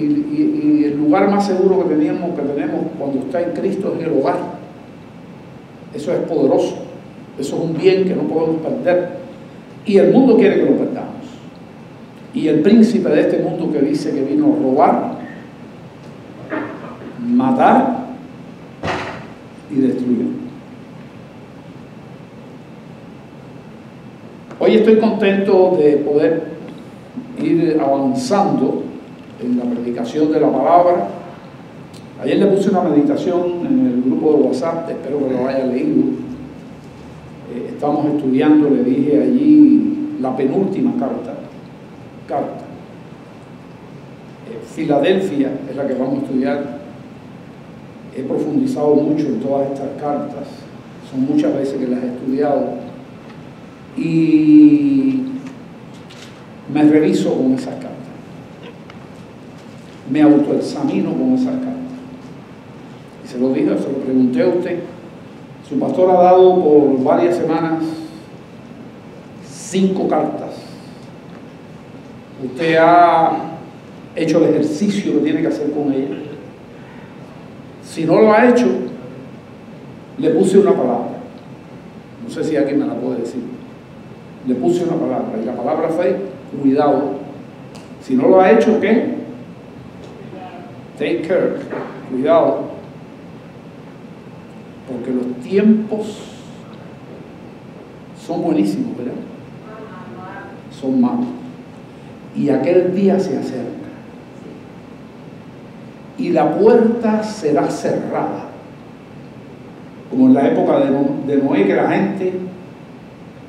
y el lugar más seguro que tenemos cuando está en Cristo es el hogar. Eso es poderoso, eso es un bien que no podemos perder. Y el mundo quiere que lo perdamos. Y el príncipe de este mundo que dice que vino a robar, matar y destruir. Hoy estoy contento de poder ir avanzando en la predicación de la palabra. Ayer le puse una meditación en el grupo de WhatsApp, espero que lo haya leído. Estamos estudiando, le dije allí, la penúltima carta. Filadelfia es la que vamos a estudiar. He profundizado mucho en todas estas cartas, son muchas veces que las he estudiado y me reviso con esas cartas, me autoexamino con esas cartas. Y se lo dije, se lo pregunté a usted. Su pastor ha dado por varias semanas 5 cartas. Usted ha hecho el ejercicio que tiene que hacer con ella. Si no lo ha hecho, le puse una palabra. No sé si alguien me la puede decir. Le puse una palabra y la palabra fue cuidado. Si no lo ha hecho, ¿qué? Take care. Cuidado. Porque los tiempos son buenísimos, ¿verdad? Son malos. Y aquel día se acerca. Y la puerta será cerrada. Como en la época de Noé, que la gente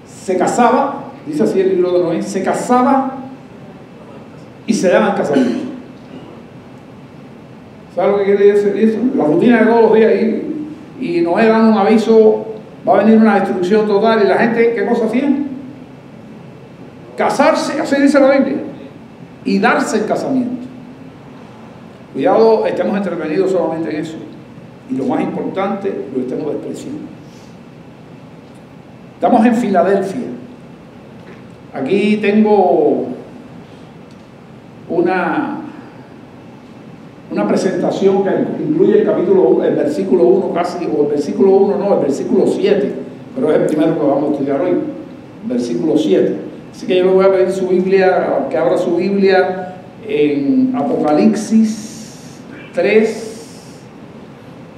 se casaba, dice así el libro de Noé, se casaba y se daban casamiento. ¿Sabe lo que quiere decir eso? La rutina de todos los días y Noé da un aviso, va a venir una destrucción total, y la gente, ¿qué cosa hacían? Casarse, así dice la Biblia, y darse el casamiento. Cuidado, estemos entretenidos solamente en eso. Y lo más importante, lo estemos despreciando. Estamos en Filadelfia. Aquí tengo una presentación que incluye el capítulo 1, el versículo 1 casi, o el versículo 1 no, el versículo 7, pero es el primero que vamos a estudiar hoy, versículo 7. Así que yo le voy a pedir su Biblia, que abra su Biblia en Apocalipsis 3,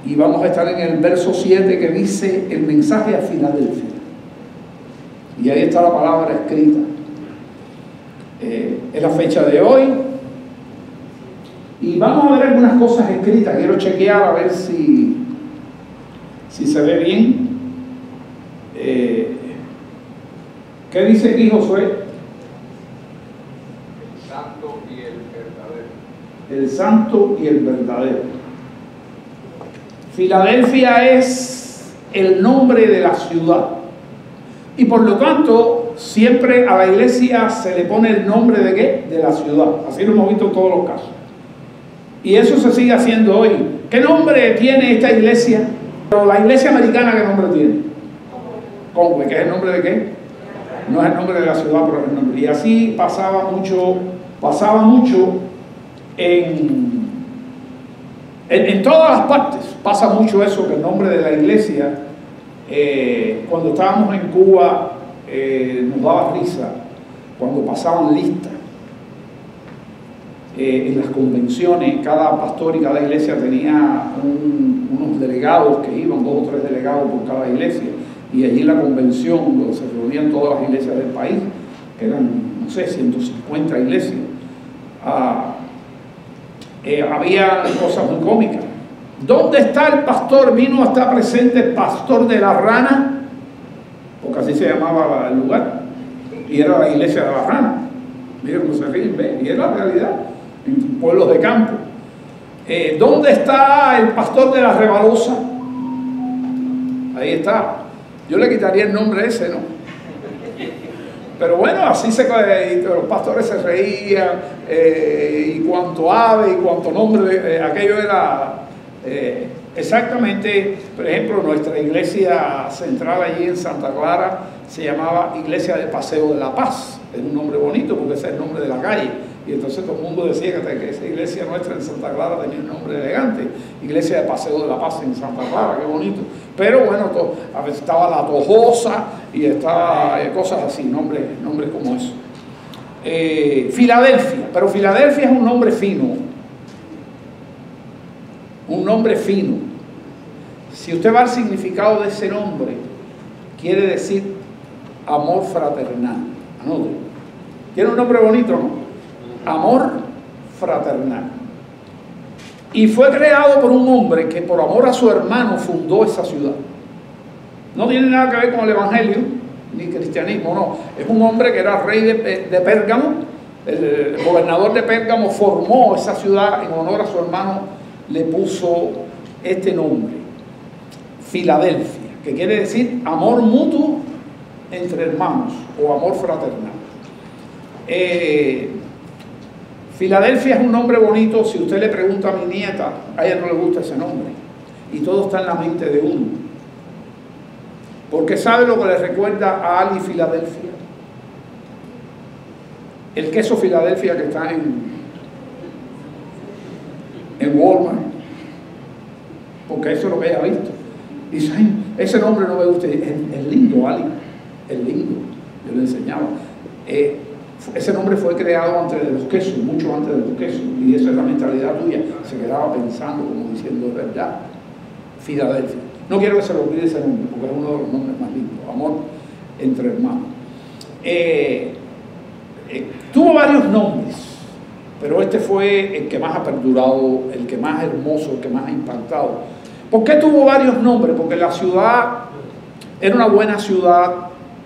y vamos a estar en el verso 7 que dice el mensaje a Filadelfia. Y ahí está la palabra escrita. Es la fecha de hoy. Y vamos a ver algunas cosas escritas. Quiero chequear a ver si se ve bien. ¿Qué dice aquí Josué? El santo y el verdadero. El santo y el verdadero. Filadelfia es el nombre de la ciudad. Y por lo tanto, siempre a la iglesia se le pone el nombre de ¿qué? De la ciudad. Así lo hemos visto en todos los casos. Y eso se sigue haciendo hoy. ¿Qué nombre tiene esta iglesia? Pero la iglesia americana, ¿qué nombre tiene? Conway, ¿qué es el nombre de qué? No es el nombre de la ciudad, pero es el nombre. Y así pasaba mucho en todas las partes. Pasa mucho eso, que el nombre de la iglesia, cuando estábamos en Cuba, nos daba risa cuando pasaban listas. En las convenciones, cada pastor y cada iglesia tenía unos delegados que iban, 2 o 3 delegados por cada iglesia, y allí en la convención, donde se reunían todas las iglesias del país, que eran, no sé, 150 iglesias, había cosas muy cómicas. ¿Dónde está el pastor? Vino a estar presente el pastor de la Rana, porque así se llamaba el lugar, y era la iglesia de la Rana. Miren cómo se ríen, ¿ven? Y es la realidad. En pueblos de campo. ¿Dónde está el pastor de la Rebalosa? Ahí está. Yo le quitaría el nombre ese, ¿no? Pero bueno, así los pastores se reían, y cuanto ave y cuanto nombre, aquello era exactamente. Por ejemplo, nuestra iglesia central allí en Santa Clara se llamaba Iglesia de Paseo de la Paz. Es un nombre bonito porque ese es el nombre de la calle. Y entonces todo el mundo decía que esa iglesia nuestra en Santa Clara tenía un nombre elegante, Iglesia de Paseo de la Paz en Santa Clara, qué bonito. Pero bueno, a veces estaba La Tojosa y estaba cosas así, nombres como eso. Filadelfia, pero Filadelfia es un nombre fino. Un nombre fino. Si usted va al significado de ese nombre, quiere decir amor fraternal. Anote. Tiene un nombre bonito, ¿no? Amor fraternal. Y fue creado por un hombre que por amor a su hermano fundó esa ciudad. No tiene nada que ver con el evangelio ni cristianismo, no. Es un hombre que era rey de Pérgamo. El gobernador de Pérgamo formó esa ciudad en honor a su hermano, le puso este nombre, Filadelfia, que quiere decir amor mutuo entre hermanos o amor fraternal. Filadelfia es un nombre bonito. Si usted le pregunta a mi nieta, a ella no le gusta ese nombre, y todo está en la mente de uno, porque sabe lo que le recuerda a Ali Filadelfia, el queso Filadelfia que está en Walmart, porque eso es lo que ella ha visto. Dice, ay, ese nombre no me gusta. Es lindo, Ali, es lindo. Yo le enseñaba. Ese nombre fue creado antes de los quesos, mucho antes de los quesos, y esa es la mentalidad tuya. Se quedaba pensando, como diciendo, es verdad, Filadelfia. No quiero que se lo olvide ese nombre, porque es uno de los nombres más lindos, amor entre hermanos. Tuvo varios nombres, pero este fue el que más ha perdurado, el que más hermoso, el que más ha impactado. ¿Por qué tuvo varios nombres? Porque la ciudad era una buena ciudad,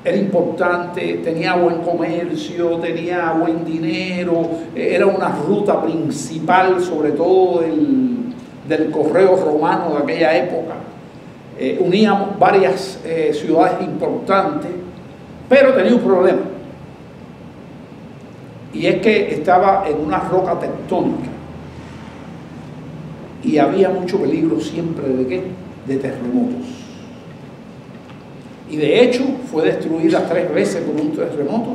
era importante, tenía buen comercio, tenía buen dinero, era una ruta principal, sobre todo del correo romano de aquella época. Uníamos varias ciudades importantes, pero tenía un problema. Y es que estaba en una roca tectónica y había mucho peligro siempre ¿de qué? De terremotos. Y de hecho fue destruida 3 veces por un terremoto,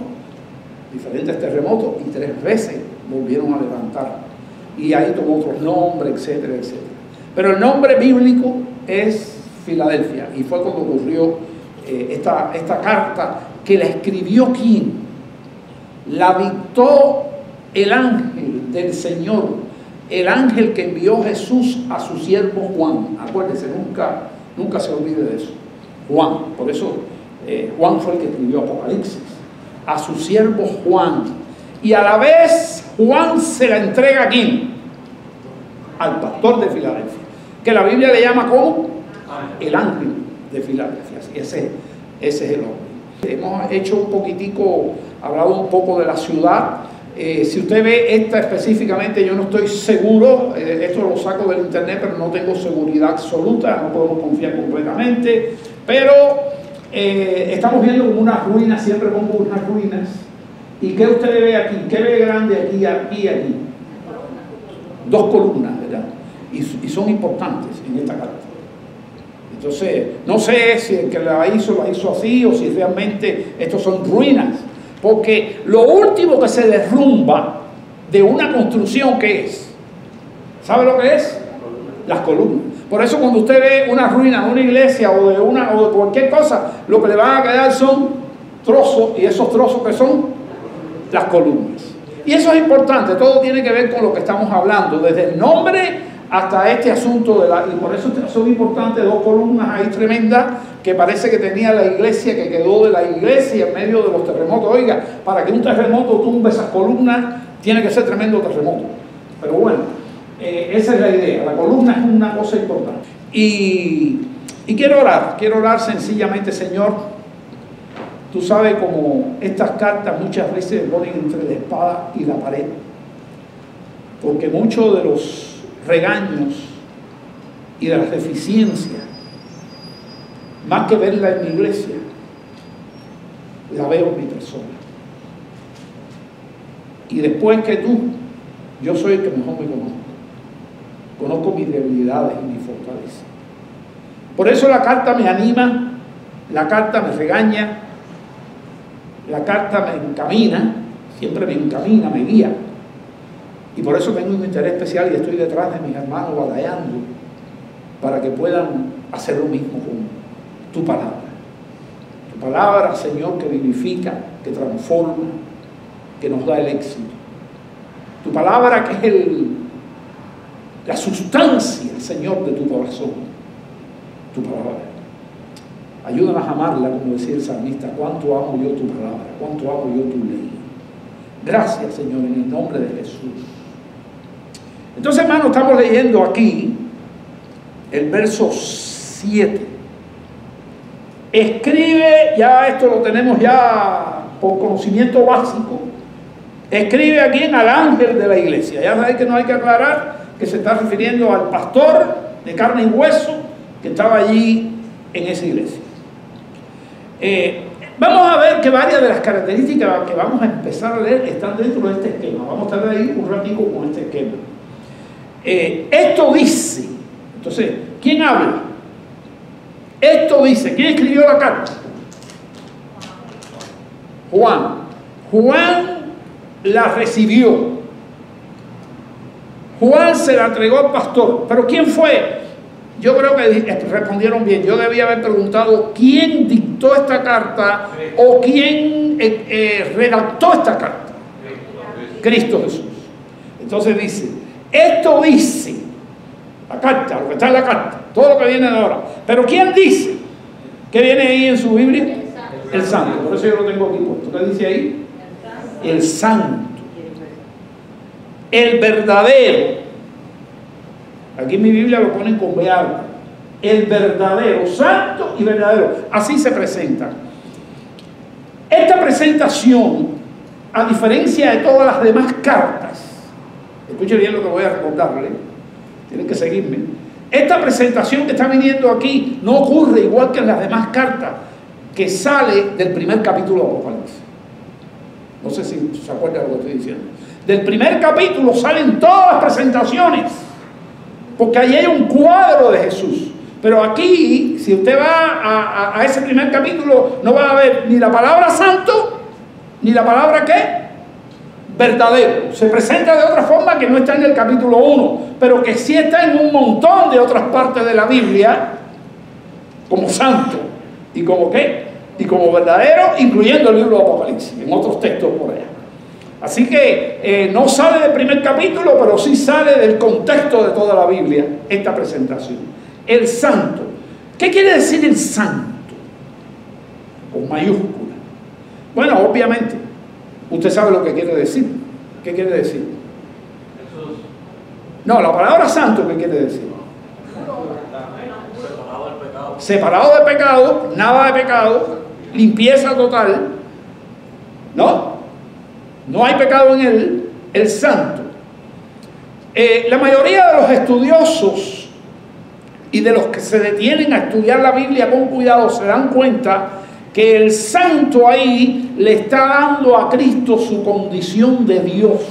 diferentes terremotos, y 3 veces volvieron a levantar. Y ahí tomó otros nombres, etcétera, etcétera. Pero el nombre bíblico es Filadelfia, y fue cuando ocurrió esta carta, que la escribió ¿quién? La dictó el ángel del Señor, el ángel que envió Jesús a su siervo Juan. Acuérdense, nunca se olvide de eso. Juan, por eso Juan fue el que escribió Apocalipsis, a su siervo Juan. Y a la vez Juan se la entrega ¿a quién? Al pastor de Filadelfia, que la Biblia le llama como el ángel de Filadelfia. Ese es el hombre. Hemos hecho un poquitico, hablado un poco de la ciudad. Si usted ve esta específicamente, yo no estoy seguro, esto lo saco del internet, pero no tengo seguridad absoluta, no podemos confiar completamente, pero estamos viendo como unas ruinas, siempre pongo unas ruinas. ¿Y qué usted ve aquí? ¿Qué ve grande aquí, aquí y aquí? 2 columnas, ¿verdad? Y son importantes en esta carta. Entonces, no sé si el que la hizo así, o si realmente estos son ruinas. Porque lo último que se derrumba de una construcción, ¿qué es? ¿Sabe lo que es? Las columnas. Por eso cuando usted ve una ruina de una iglesia o de cualquier cosa, lo que le van a quedar son trozos, y esos trozos que son las columnas. Y eso es importante, todo tiene que ver con lo que estamos hablando, desde el nombre hasta este asunto y por eso son importantes 2 columnas ahí tremendas que parece que tenía la iglesia, que quedó de la iglesia en medio de los terremotos. Oiga, para que un terremoto tumbe esas columnas, tiene que ser tremendo terremoto. Pero bueno, esa es la idea. La columna es una cosa importante. Y quiero orar sencillamente. Señor, tú sabes como estas cartas muchas veces se ponen entre la espada y la pared, porque muchos de los regaños y de las deficiencias, más que verla en mi iglesia, la veo en mi persona. Y después que tú, yo soy el que mejor me conozco. Conozco mis debilidades y mis fortalezas. Por eso la carta me anima, la carta me regaña, la carta me encamina, siempre me encamina, me guía, Y por eso tengo un interés especial y estoy detrás de mis hermanos batallando para que puedan hacer lo mismo con tu palabra. Tu palabra, Señor, que vivifica, que transforma, que nos da el éxito. Tu palabra que es la sustancia, Señor, de tu corazón. Tu palabra. Ayúdanos a amarla, como decía el salmista. Cuánto amo yo tu palabra, cuánto amo yo tu ley. Gracias, Señor, en el nombre de Jesús. Entonces, hermano, estamos leyendo aquí el verso 7. Escribe, ya esto lo tenemos ya por conocimiento básico. Escribe aquí al ángel de la iglesia. Ya sabéis que no hay que aclarar que se está refiriendo al pastor de carne y hueso que estaba allí en esa iglesia. Vamos a ver que varias de las características que vamos a empezar a leer están dentro de este esquema. Vamos a estar ahí un ratico con este esquema. Esto dice, entonces, ¿quién habla? Esto dice, ¿quién escribió la carta? Juan. Juan la recibió. Juan se la entregó al pastor. ¿Pero quién fue? Yo creo que respondieron bien. Yo debía haber preguntado quién dictó esta carta o quién redactó esta carta. Cristo Jesús. Entonces dice, esto dice la carta, lo que está en la carta, todo lo que viene de ahora. Pero ¿quién dice? ¿Qué viene ahí en su Biblia? El santo. Por eso yo lo tengo aquí puesto. ¿Qué dice ahí? El santo. El verdadero. Aquí en mi Biblia lo ponen con B alta. El verdadero, santo y verdadero. Así se presenta. Esta presentación, a diferencia de todas las demás cartas, escuchen bien lo que voy a recordarle, tienen que seguirme. Esta presentación que está viniendo aquí no ocurre igual que en las demás cartas, que sale del primer capítulo de Apocalipsis. No sé si se acuerdan de lo que estoy diciendo. Del primer capítulo salen todas las presentaciones, porque allí hay un cuadro de Jesús. Pero aquí, si usted va a ese primer capítulo, no va a ver ni la palabra santo, ni la palabra ¿qué? Verdadero. Se presenta de otra forma que no está en el capítulo 1, pero que sí está en un montón de otras partes de la Biblia, como santo, y como ¿qué? Y como verdadero, incluyendo el libro de Apocalipsis, en otros textos por allá. Así que no sale del primer capítulo, pero sí sale del contexto de toda la Biblia, esta presentación. El santo. ¿Qué quiere decir el santo? Con mayúscula. Bueno, obviamente, usted sabe lo que quiere decir. ¿Qué quiere decir? Jesús. No, la palabra santo, ¿qué quiere decir? Separado del pecado. Separado del pecado, nada de pecado, limpieza total. ¿No? No hay pecado en él, el santo. La mayoría de los estudiosos y de los que se detienen a estudiar la Biblia con cuidado se dan cuenta que el santo ahí le está dando a Cristo su condición de Dios.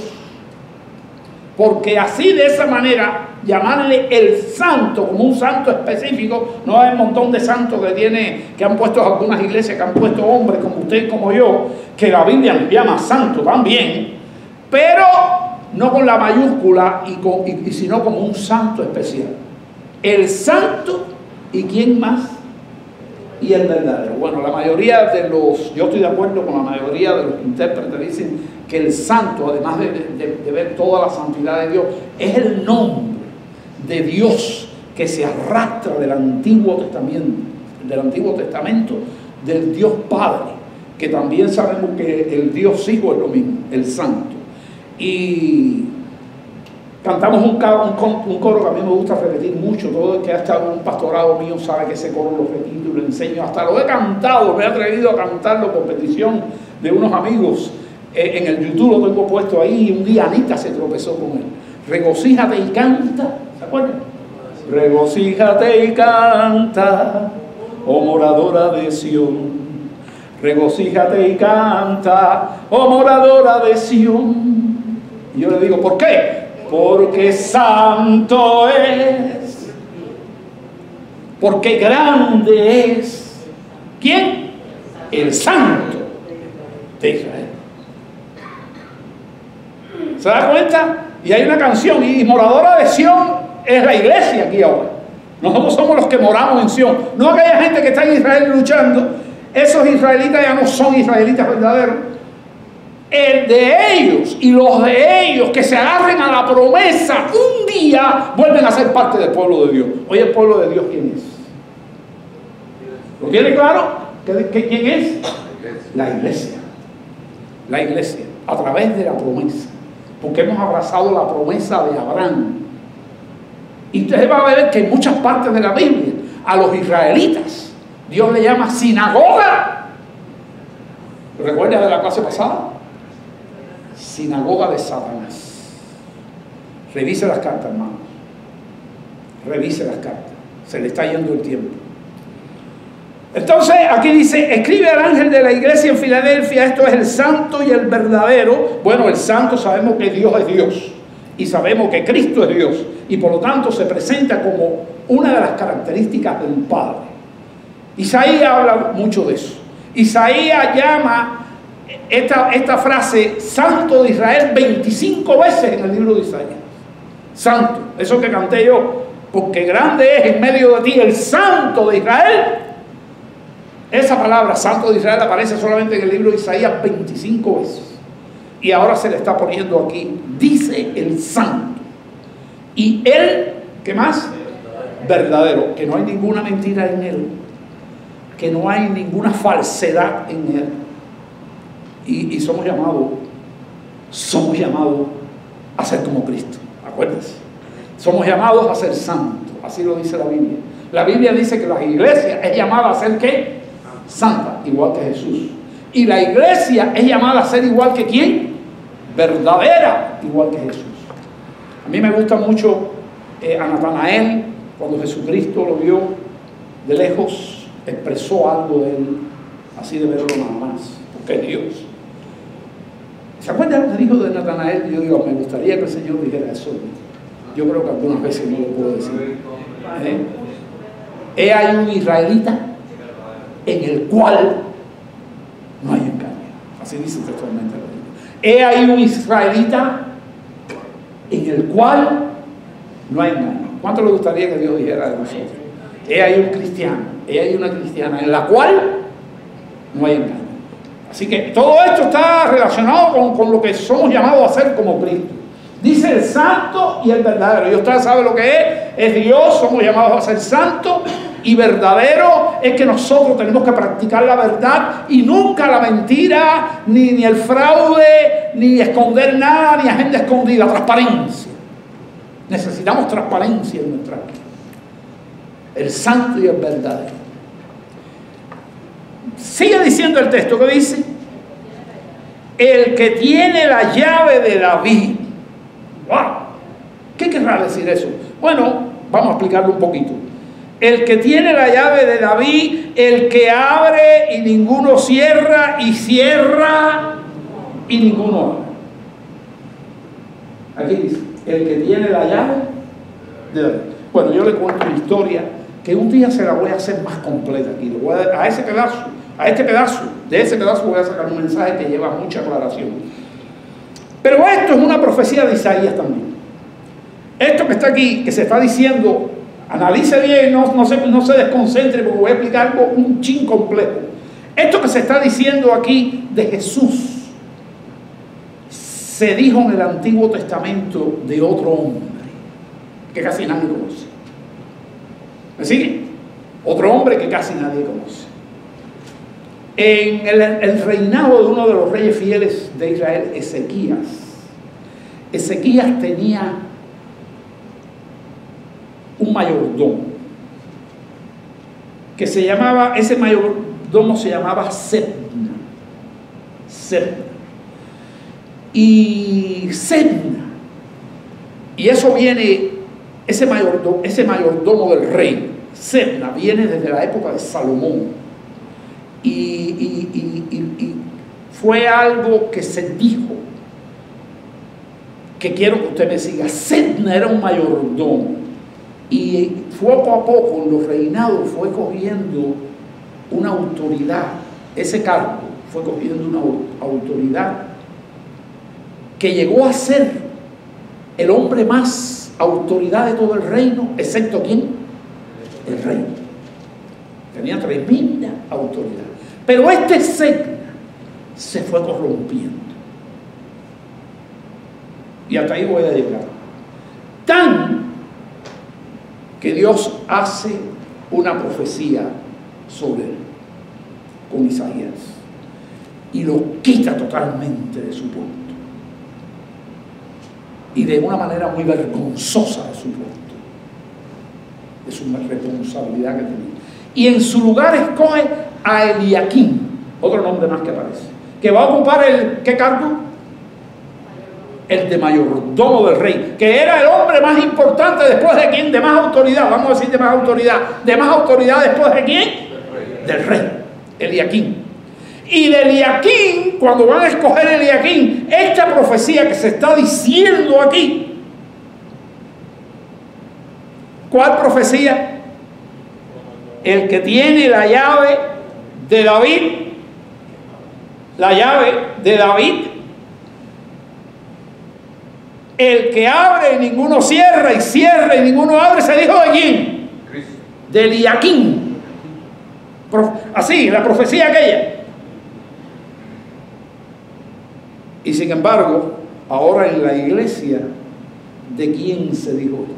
Porque así, de esa manera, llamarle el santo como un santo específico, no hay un montón de santos que han puesto algunas iglesias, que han puesto hombres como usted y como yo, que la Biblia les llama santo también, pero no con la mayúscula sino como un santo especial. El santo y quién más, y el verdadero. Bueno, la mayoría yo estoy de acuerdo con la mayoría de los intérpretes, dicen que el santo, además de ver toda la santidad de Dios, es el nombre de Dios que se arrastra del Antiguo Testamento, del Dios Padre, que también sabemos que el Dios Hijo es lo mismo, el santo. Y cantamos un coro que a mí me gusta repetir mucho. Todo el que ha estado en un pastorado mío sabe que ese coro lo repito y lo enseño. Hasta lo he cantado, me he atrevido a cantarlo por petición de unos amigos. En el YouTube lo tengo puesto ahí, y un día Anita se tropezó con él. Regocíjate y canta, ¿se acuerdan? Regocíjate y canta, oh moradora de Sión. Regocíjate y canta, oh moradora de Sión. Y yo le digo, ¿por qué? Porque santo es, porque grande es. ¿Quién? El santo de Israel. ¿Se da cuenta? Y hay una canción, y moradora de Sión es la iglesia aquí ahora. Nosotros somos los que moramos en Sión. No aquella gente que está en Israel luchando. Esos israelitas ya no son israelitas verdaderos. El de ellos y los de ellos que se agarren a la promesa, un día vuelven a ser parte del pueblo de Dios. Hoy el pueblo de Dios, ¿quién es? ¿Lo tiene claro? ¿Quién es? La iglesia. La iglesia, a través de la promesa. Porque hemos abrazado la promesa de Abraham. Y usted va a ver que en muchas partes de la Biblia, a los israelitas, Dios le llama sinagoga. ¿Recuerda de la clase pasada? Sinagoga de Satanás. Revise las cartas, hermanos. Revise las cartas. Se le está yendo el tiempo. Entonces, aquí dice, escribe al ángel de la iglesia en Filadelfia, esto es el santo y el verdadero. Bueno, el santo sabemos que Dios es Dios. Y sabemos que Cristo es Dios. Y por lo tanto se presenta como una de las características del Padre. Isaías habla mucho de eso. Isaías llama esta frase santo de Israel 25 veces en el libro de Isaías. Santo, eso que canté yo, porque grande es en medio de ti el santo de Israel. Esa palabra santo de Israel aparece solamente en el libro de Isaías 25 veces. Y ahora se le está poniendo aquí, dice el santo. Y él, ¿qué más? Verdadero, que no hay ninguna mentira en él, que no hay ninguna falsedad en él. Y somos llamados a ser como Cristo, acuérdense. Somos llamados a ser santos, así lo dice la Biblia. La Biblia dice que la iglesia es llamada a ser ¿qué? Santa, igual que Jesús. Y la iglesia es llamada a ser igual que ¿quién? Verdadera, igual que Jesús. A mí me gusta mucho a Natanael, cuando Jesucristo lo vio de lejos, expresó algo de él, así de verlo nada más, porque es Dios. ¿Se acuerdan lo que dijo de Natanael? Yo digo, me gustaría que el Señor dijera eso. Yo creo que algunas veces no lo puedo decir. Hay un israelita en el cual no hay engaño. Así dice textualmente la Biblia. Hay un israelita en el cual no hay engaño. ¿Cuánto le gustaría que Dios dijera de nosotros? Hay un cristiano, hay una cristiana en la cual no hay engaño. Así que todo esto está relacionado con lo que somos llamados a ser como Cristo. Dice el santo y el verdadero. Y usted sabe lo que es Dios, somos llamados a ser santos. Y verdadero es que nosotros tenemos que practicar la verdad y nunca la mentira, ni el fraude, ni esconder nada, ni agenda escondida. Transparencia. Necesitamos transparencia en nuestra vida. El santo y el verdadero. Sigue diciendo el texto que dice: el que tiene la llave de David. ¡Wow! ¿Qué querrá decir eso? Bueno, vamos a explicarlo un poquito. El que tiene la llave de David, el que abre y ninguno cierra, y cierra y ninguno abre. Aquí dice, el que tiene la llave de David. Bueno, yo le cuento una historia que un día se la voy a hacer más completa aquí. A este pedazo, de ese pedazo voy a sacar un mensaje que lleva mucha aclaración. Pero esto es una profecía de Isaías también. Esto que está aquí, que se está diciendo, analice bien, no se desconcentre, porque voy a explicar algo un chin complejo. Esto que se está diciendo aquí de Jesús, se dijo en el Antiguo Testamento de otro hombre, que casi nadie conoce. ¿Me sigue? Otro hombre que casi nadie conoce. En el reinado de uno de los reyes fieles de Israel, Ezequías tenía un mayordomo que ese mayordomo se llamaba Sebna. Y eso viene, ese mayordomo del rey, Sebna, viene desde la época de Salomón. Y fue algo que se dijo, que quiero que usted me siga. Sebna era un mayordomo, y poco a poco en los reinados fue cogiendo una autoridad. Ese cargo fue cogiendo una autoridad que llegó a ser el hombre más autoridad de todo el reino, excepto ¿quién? El rey. Tenía tremenda autoridad. Pero este Ezecna se fue corrompiendo. Y hasta ahí voy a llegar. Tan que Dios hace una profecía sobre él, con Isaías, y lo quita totalmente de su puesto. Y de una manera muy vergonzosa de su puesto, de su responsabilidad que tenía. Y en su lugar escoge a Eliaquim, otro nombre más que aparece, que va a ocupar ¿qué cargo? El de mayordomo del rey, que era el hombre más importante después de quién, de más autoridad, vamos a decir de más autoridad después de quién, del rey, Eliaquim. Y de Eliaquim, cuando van a escoger Eliaquim, esta profecía que se está diciendo aquí, ¿cuál profecía? El que tiene la llave de David, el que abre y ninguno cierra, y cierra y ninguno abre, ¿se dijo de quién? De Eliaquim. Así, la profecía aquella. Y sin embargo, ahora en la iglesia, ¿de quién se dijo esto?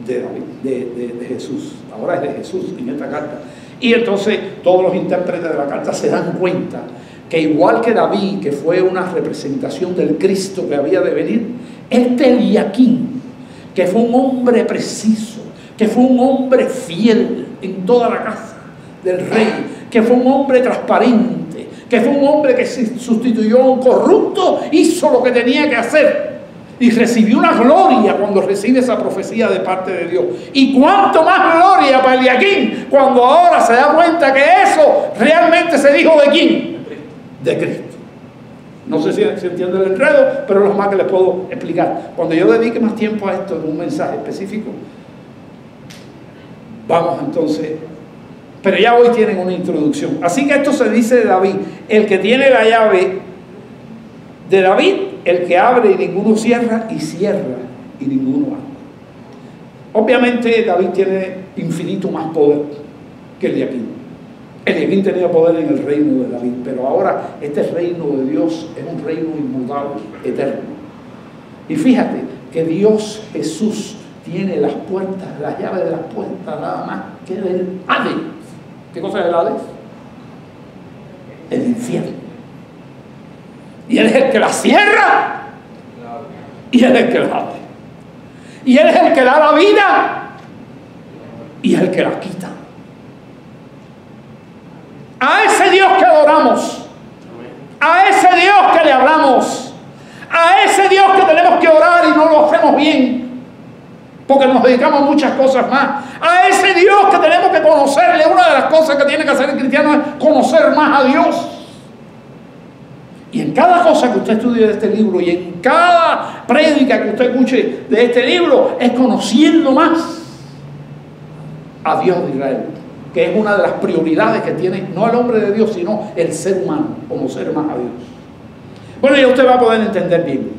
De David, de Jesús. Ahora es de Jesús en esta carta. Y entonces todos los intérpretes de la carta se dan cuenta que igual que David, que fue una representación del Cristo que había de venir, este Eliaquim, que fue un hombre preciso, que fue un hombre fiel en toda la casa del rey, que fue un hombre transparente, que fue un hombre que sustituyó a un corrupto, hizo lo que tenía que hacer y recibió una gloria cuando recibe esa profecía de parte de Dios. Y cuánto más gloria para Eliaquim cuando ahora se da cuenta que eso realmente se dijo de quién, de Cristo. No sé si entiende el enredo, pero es lo más que les puedo explicar. Cuando yo dedique más tiempo a esto en un mensaje específico, vamos entonces. Pero ya hoy tienen una introducción. Así que esto se dice de David: el que tiene la llave de David, el que abre y ninguno cierra, y cierra y ninguno abre. Obviamente David tiene infinito más poder que Eliaquim. Eliaquim tenía poder en el reino de David, pero ahora este reino de Dios es un reino inmutable, eterno. Y fíjate que Dios Jesús tiene las puertas, las llaves de las puertas nada más que del Hades. ¿Qué cosa es el Hades? El infierno. Y Él es el que la cierra, y Él es el que la abre. Y Él es el que da la vida, y es el que la quita. A ese Dios que adoramos, a ese Dios que le hablamos, a ese Dios que tenemos que orar y no lo hacemos bien, porque nos dedicamos a muchas cosas más. A ese Dios que tenemos que conocerle. Una de las cosas que tiene que hacer el cristiano es conocer más a Dios. Y en cada cosa que usted estudie de este libro, y en cada prédica que usted escuche de este libro, es conociendo más a Dios de Israel, que es una de las prioridades que tiene no el hombre de Dios, sino el ser humano, conocer más a Dios. Bueno, ya usted va a poder entender bien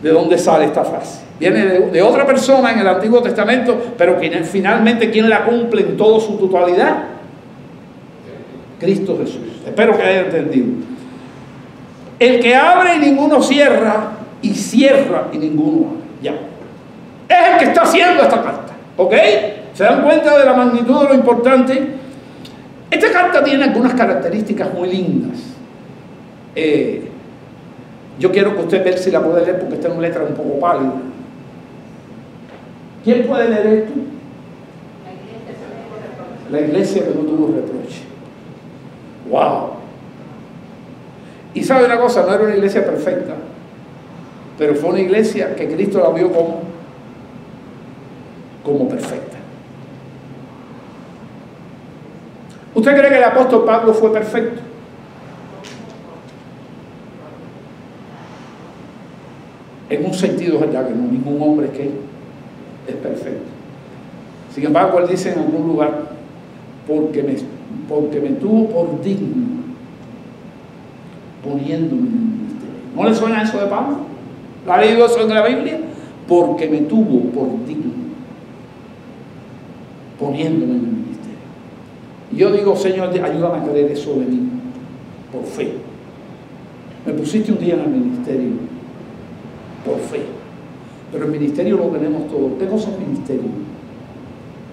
de dónde sale esta frase. Viene de otra persona en el Antiguo Testamento, pero finalmente, ¿quién la cumple en toda su totalidad? Cristo Jesús. Espero que haya entendido. El que abre y ninguno cierra, y cierra y ninguno abre. Ya. Es el que está haciendo esta carta. ¿Ok? ¿Se dan cuenta de la magnitud de lo importante? Esta carta tiene algunas características muy lindas. Yo quiero que usted vea si la puede leer, porque está en letra un poco pálida. ¿Quién puede leer esto? La iglesia que no tuvo reproche. ¡Wow! Y sabe una cosa, no era una iglesia perfecta, pero fue una iglesia que Cristo la vio como perfecta. ¿Usted cree que el apóstol Pablo fue perfecto? En un sentido es verdad que no, ningún hombre que es perfecto. Sin embargo, él dice en algún lugar: porque me tuvo por digno, poniéndome en el ministerio. ¿No le suena eso de Pablo? ¿Lo ha leído eso en la Biblia? porque me tuvo por digno, poniéndome en el ministerio. Y yo digo, Señor, ayúdame a creer eso de mí, por fe. Me pusiste un día en el ministerio, por fe. Pero el ministerio lo tenemos todo. ¿Qué cosa es ministerio?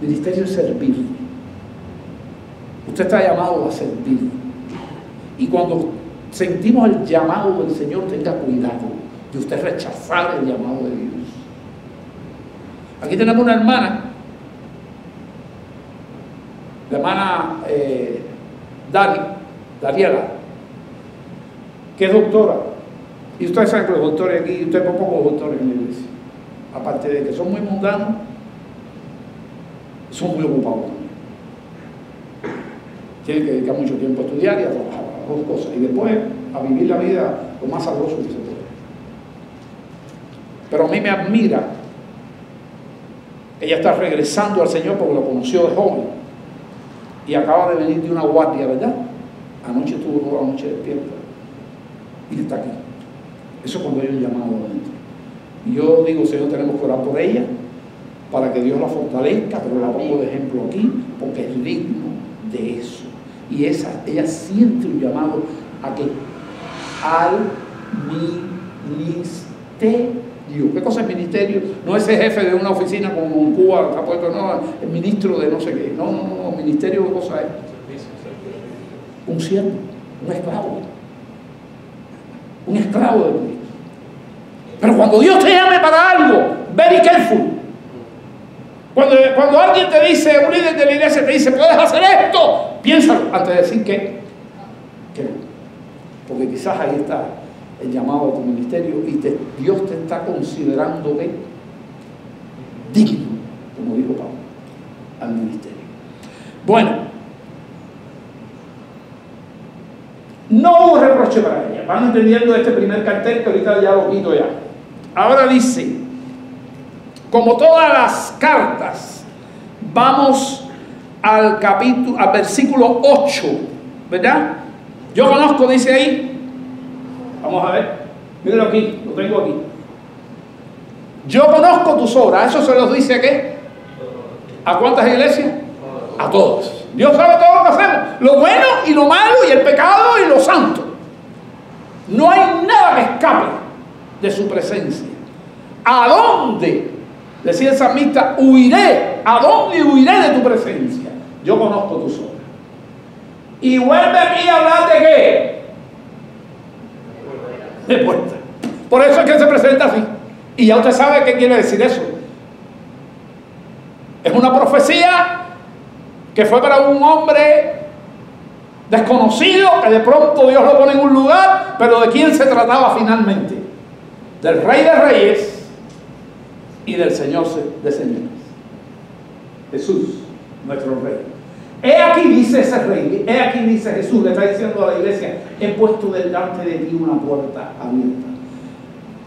Ministerio es servir. Usted está llamado a servir. Y cuando sentimos el llamado del Señor, tenga cuidado de usted rechazar el llamado de Dios. Aquí tenemos una hermana, la hermana Dariela, que es doctora. Y ustedes saben que los doctores aquí, ustedes son pocos doctores en la iglesia. Aparte de que son muy mundanos, son muy ocupados también. Tienen que dedicar mucho tiempo a estudiar y a trabajar, a dos cosas. Y después a vivir la vida lo más sabroso que se puede. Pero a mí me admira. Ella está regresando al Señor porque lo conoció de joven. Y acaba de venir de una guardia, ¿verdad? Anoche estuvo toda la noche despierta. Y está aquí. Eso es cuando hay un llamado adentro. Y yo digo, Señor, tenemos que orar por ella para que Dios la fortalezca, pero la pongo de ejemplo aquí porque es digno de eso. Y ella siente un llamado a que al ministerio. ¿Qué cosa es ministerio? No es el jefe de una oficina como en Cuba, está puesto, no, el ministro de no sé qué. No, ministerio, ¿qué cosa es? Un siervo, un esclavo. Un esclavo de Cristo. Pero cuando Dios te llame para algo, very careful. Cuando alguien te dice, un líder de la iglesia te dice, puedes hacer esto, piénsalo antes de decir que no. Porque quizás ahí está el llamado a tu ministerio y Dios te está considerando digno, como dijo Pablo, al ministerio. Bueno, no hubo reproche para ella. Van entendiendo este primer cartel que ahorita ya lo quito ya. Ahora dice, como todas las cartas, vamos al versículo 8, ¿verdad? Yo conozco, dice ahí. Vamos a ver, mírenlo aquí, lo tengo aquí. Yo conozco tus obras. ¿Eso se los dice a qué? ¿A cuántas iglesias? A todos. Dios sabe todo lo que hacemos, lo bueno y lo malo y el pecado y lo santo. No hay nada que escape de su presencia. ¿A dónde? Decía el salmista, huiré. ¿A dónde huiré de tu presencia? Yo conozco tus obras. Y vuelve aquí a hablar de qué. De puerta. Por eso es que se presenta así. Y ya usted sabe qué quiere decir eso. Es una profecía que fue para un hombre desconocido, que de pronto Dios lo pone en un lugar, pero ¿de quién se trataba finalmente? Del Rey de Reyes y del Señor de Señores. Jesús, nuestro Rey. He aquí, dice ese Rey, he aquí, dice Jesús, le está diciendo a la iglesia, he puesto delante de ti una puerta abierta.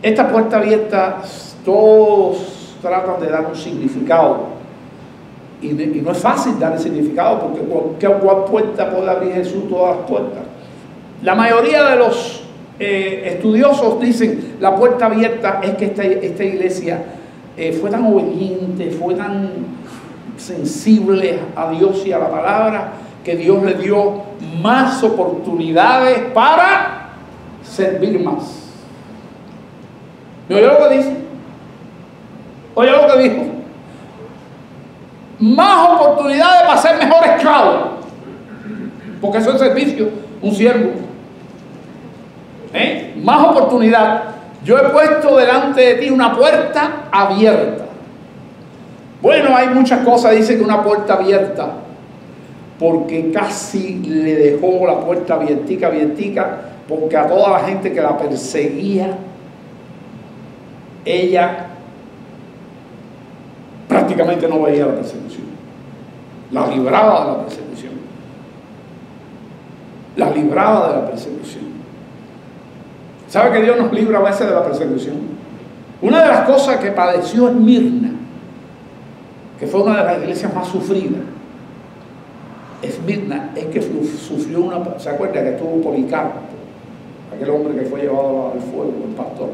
Esta puerta abierta, todos tratan de dar un significado. Y no es fácil dar el significado porque ¿cuál puerta puede abrir Jesús? Todas las puertas. La mayoría de los estudiosos dicen la puerta abierta es que esta iglesia fue tan obediente, fue tan sensible a Dios y a la palabra que Dios le dio más oportunidades para servir más. ¿Me oyó lo que dice? ¿Oye lo que dijo? Más oportunidades para ser mejor esclavo, porque eso es servicio, un siervo. Más oportunidad. Yo he puesto delante de ti una puerta abierta. Bueno, hay muchas cosas, dice que una puerta abierta, porque casi le dejó la puerta abiertica, porque a toda la gente que la perseguía, ella prácticamente no veía la persecución. La libraba de la persecución. La libraba de la persecución. ¿Sabe que Dios nos libra a veces de la persecución? Una de las cosas que padeció Esmirna, que fue una de las iglesias más sufridas, Esmirna, es que sufrió una... ¿Se acuerda que estuvo Policarpo? Aquel hombre que fue llevado al fuego, el pastor.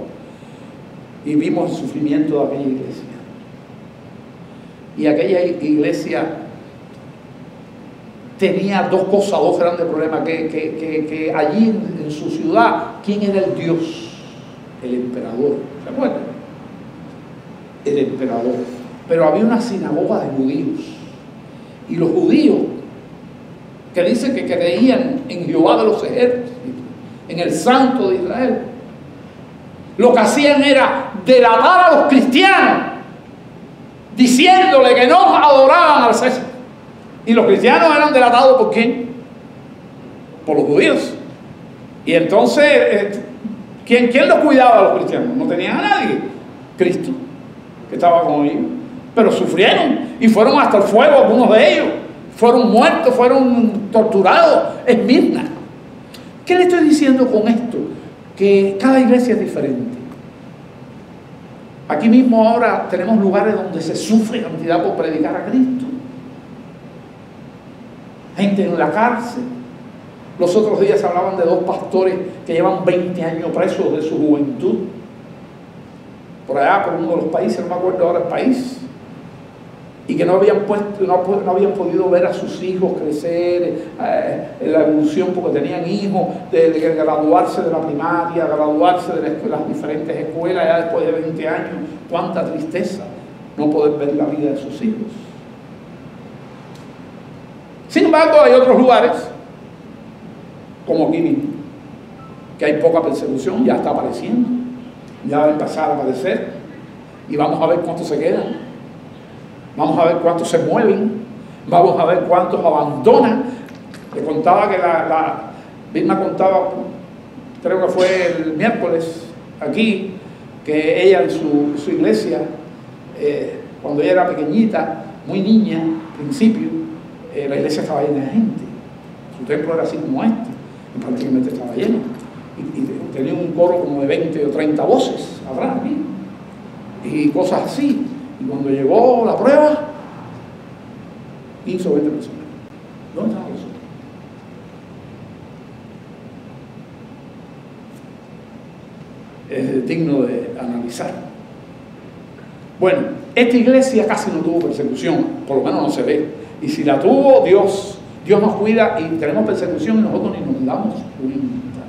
y vimos el sufrimiento de aquella iglesia. Y aquella iglesia tenía dos grandes problemas, que allí en su ciudad, ¿quién era el Dios? El emperador, ¿se acuerdan? El emperador. Pero había una sinagoga de judíos, y los judíos, que dicen que creían en Jehová de los ejércitos, en el Santo de Israel, lo que hacían era delatar a los cristianos, diciéndole que no adoraban al César. Y los cristianos eran delatados ¿por quién? Por los judíos. Y entonces, ¿quién los cuidaba a los cristianos? No tenían a nadie. Cristo, que estaba con ellos. Pero sufrieron y fueron hasta el fuego algunos de ellos. Fueron muertos, fueron torturados. Esmirna. ¿Qué le estoy diciendo con esto? Que cada iglesia es diferente. Aquí mismo ahora tenemos lugares donde se sufre cantidad por predicar a Cristo. Gente en la cárcel. Los otros días hablaban de 2 pastores que llevan 20 años presos de su juventud. Por allá, por uno de los países, no me acuerdo ahora el país. Y que no habían podido ver a sus hijos crecer en la evolución porque tenían hijos, de graduarse de la primaria, graduarse de las diferentes escuelas ya después de 20 años. Cuánta tristeza no poder ver la vida de sus hijos. Sin embargo, hay otros lugares, como aquí mismo, que hay poca persecución, ya está apareciendo, ya va a empezar a aparecer, y vamos a ver cuántos se quedan. Vamos a ver cuántos se mueven, vamos a ver cuántos abandonan. Le contaba que Vilma contaba, creo que fue el miércoles aquí, que ella en su iglesia, cuando ella era pequeñita, muy niña, al principio, la iglesia estaba llena de gente. Su templo era así como este, y prácticamente estaba lleno. Y tenía un coro como de 20 o 30 voces, habrá aquí, y cosas así. Y cuando llegó la prueba, 15 o 20 personas. ¿Dónde estaban los otros? Es digno de analizar. Bueno, esta iglesia casi no tuvo persecución, por lo menos no se ve. Y si la tuvo, Dios nos cuida, y tenemos persecución y nosotros ni nos damos cuenta.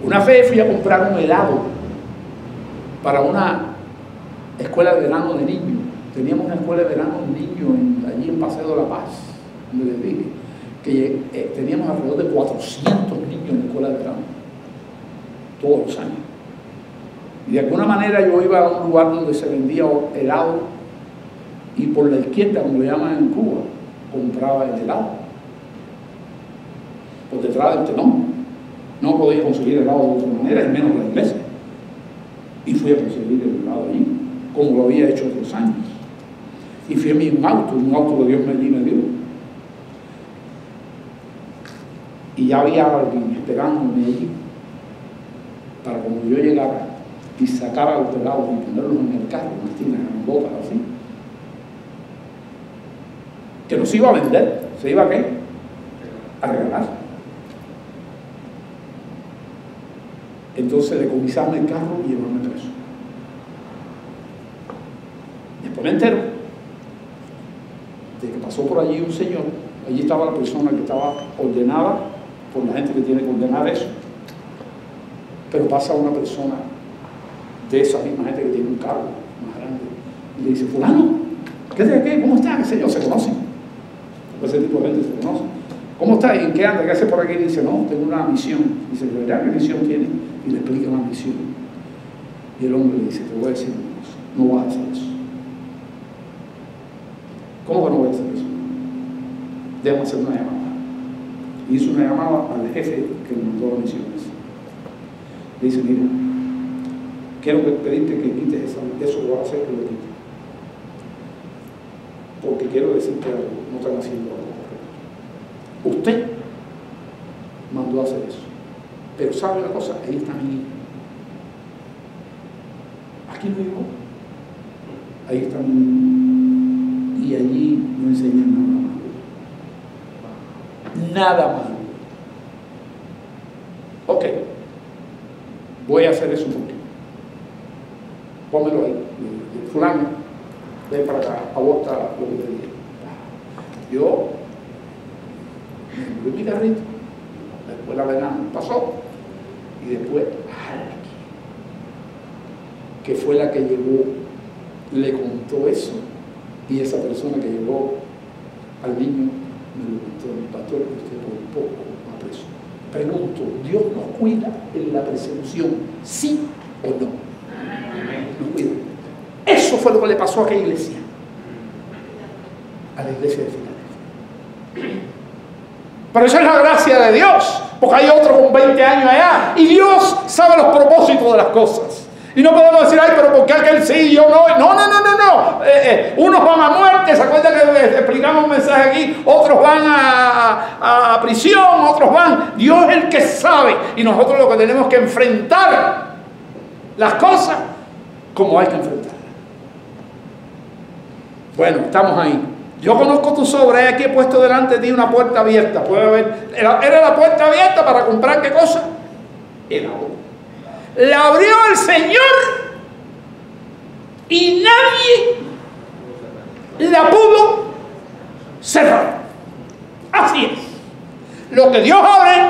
Una vez fui a comprar un helado para una escuela de verano de niños. Teníamos una escuela de verano de niños allí en Paseo de la Paz, donde les dije que teníamos alrededor de 400 niños en la escuela de verano, todos los años. Y de alguna manera yo iba a un lugar donde se vendía helado, y por la izquierda, como lo llaman en Cuba, compraba el helado. Por detrás del telón. No podía conseguir helado de otra manera, y menos la iglesia. Y fui a conseguir el helado allí, como lo había hecho otros años. Y fui a mí un auto que Dios me dio. Y ya había alguien esperándome allí, para cuando yo llegara y sacara los helados y ponerlos en el carro, unas tinas grandotas así, que los iba a vender. ¿Se iba a qué? A regalar. Entonces decomisarme el carro y llevarme preso. Después me entero de que pasó por allí un señor. Allí estaba la persona que estaba ordenada por la gente que tiene que ordenar eso. Pero pasa una persona de esa misma gente que tiene un cargo más grande y le dice: fulano, ¿qué de qué? ¿Cómo está? ¿Qué sé yo? Se conocen. Ese tipo de gente se conoce. ¿Cómo está? ¿Y en qué anda? ¿Qué hace por aquí? Y dice: no, tengo una misión. Dice: ¿de verdad qué misión tiene? Y le explica la misión. Y el hombre le dice: te voy a decir una cosa, no vas a hacer eso. ¿Cómo que no voy a hacer eso? Déjame hacer una llamada. Y hizo una llamada al jefe que le mandó la misión. Le dice: mira, quiero pedirte que quites eso que vas a hacer, que lo quites. Porque quiero decirte algo, no están haciendo algo correcto. Usted mandó a hacer eso. Pero ¿sabe una cosa? Ahí está mi hijo. Aquí no llegó. Ahí está mi hijo. Y allí no enseñan nada malo. Nada malo. Ok. Voy a hacer eso por ti. años, ven para acá, aborta lo que te dije. Yo me murió mi carrito, después la vena pasó, y después que fue la que llegó, le contó eso, y esa persona que llevó al niño me lo contó: el pastor, usted por poco va preso. Pregunto, ¿Dios nos cuida en la persecución, sí o no? Nos cuida. Eso fue lo que le pasó a aquella iglesia, a la iglesia de Filadelfia. Pero esa es la gracia de Dios, porque hay otro con 20 años allá, y Dios sabe los propósitos de las cosas. Y no podemos decir, ay, pero ¿por qué aquel sí y yo no? No. Unos van a muerte, ¿se acuerdan que explicamos un mensaje aquí? Otros van a prisión, otros van. Dios es el que sabe, y nosotros lo que tenemos que enfrentar las cosas como hay que enfrentarlas. Bueno, estamos ahí. Yo conozco tu sobra, aquí he puesto delante de ti una puerta abierta. Puede ver, era la puerta abierta para comprar ¿qué cosa? El agua. La abrió el Señor y nadie la pudo cerrar. Así es. Lo que Dios abre,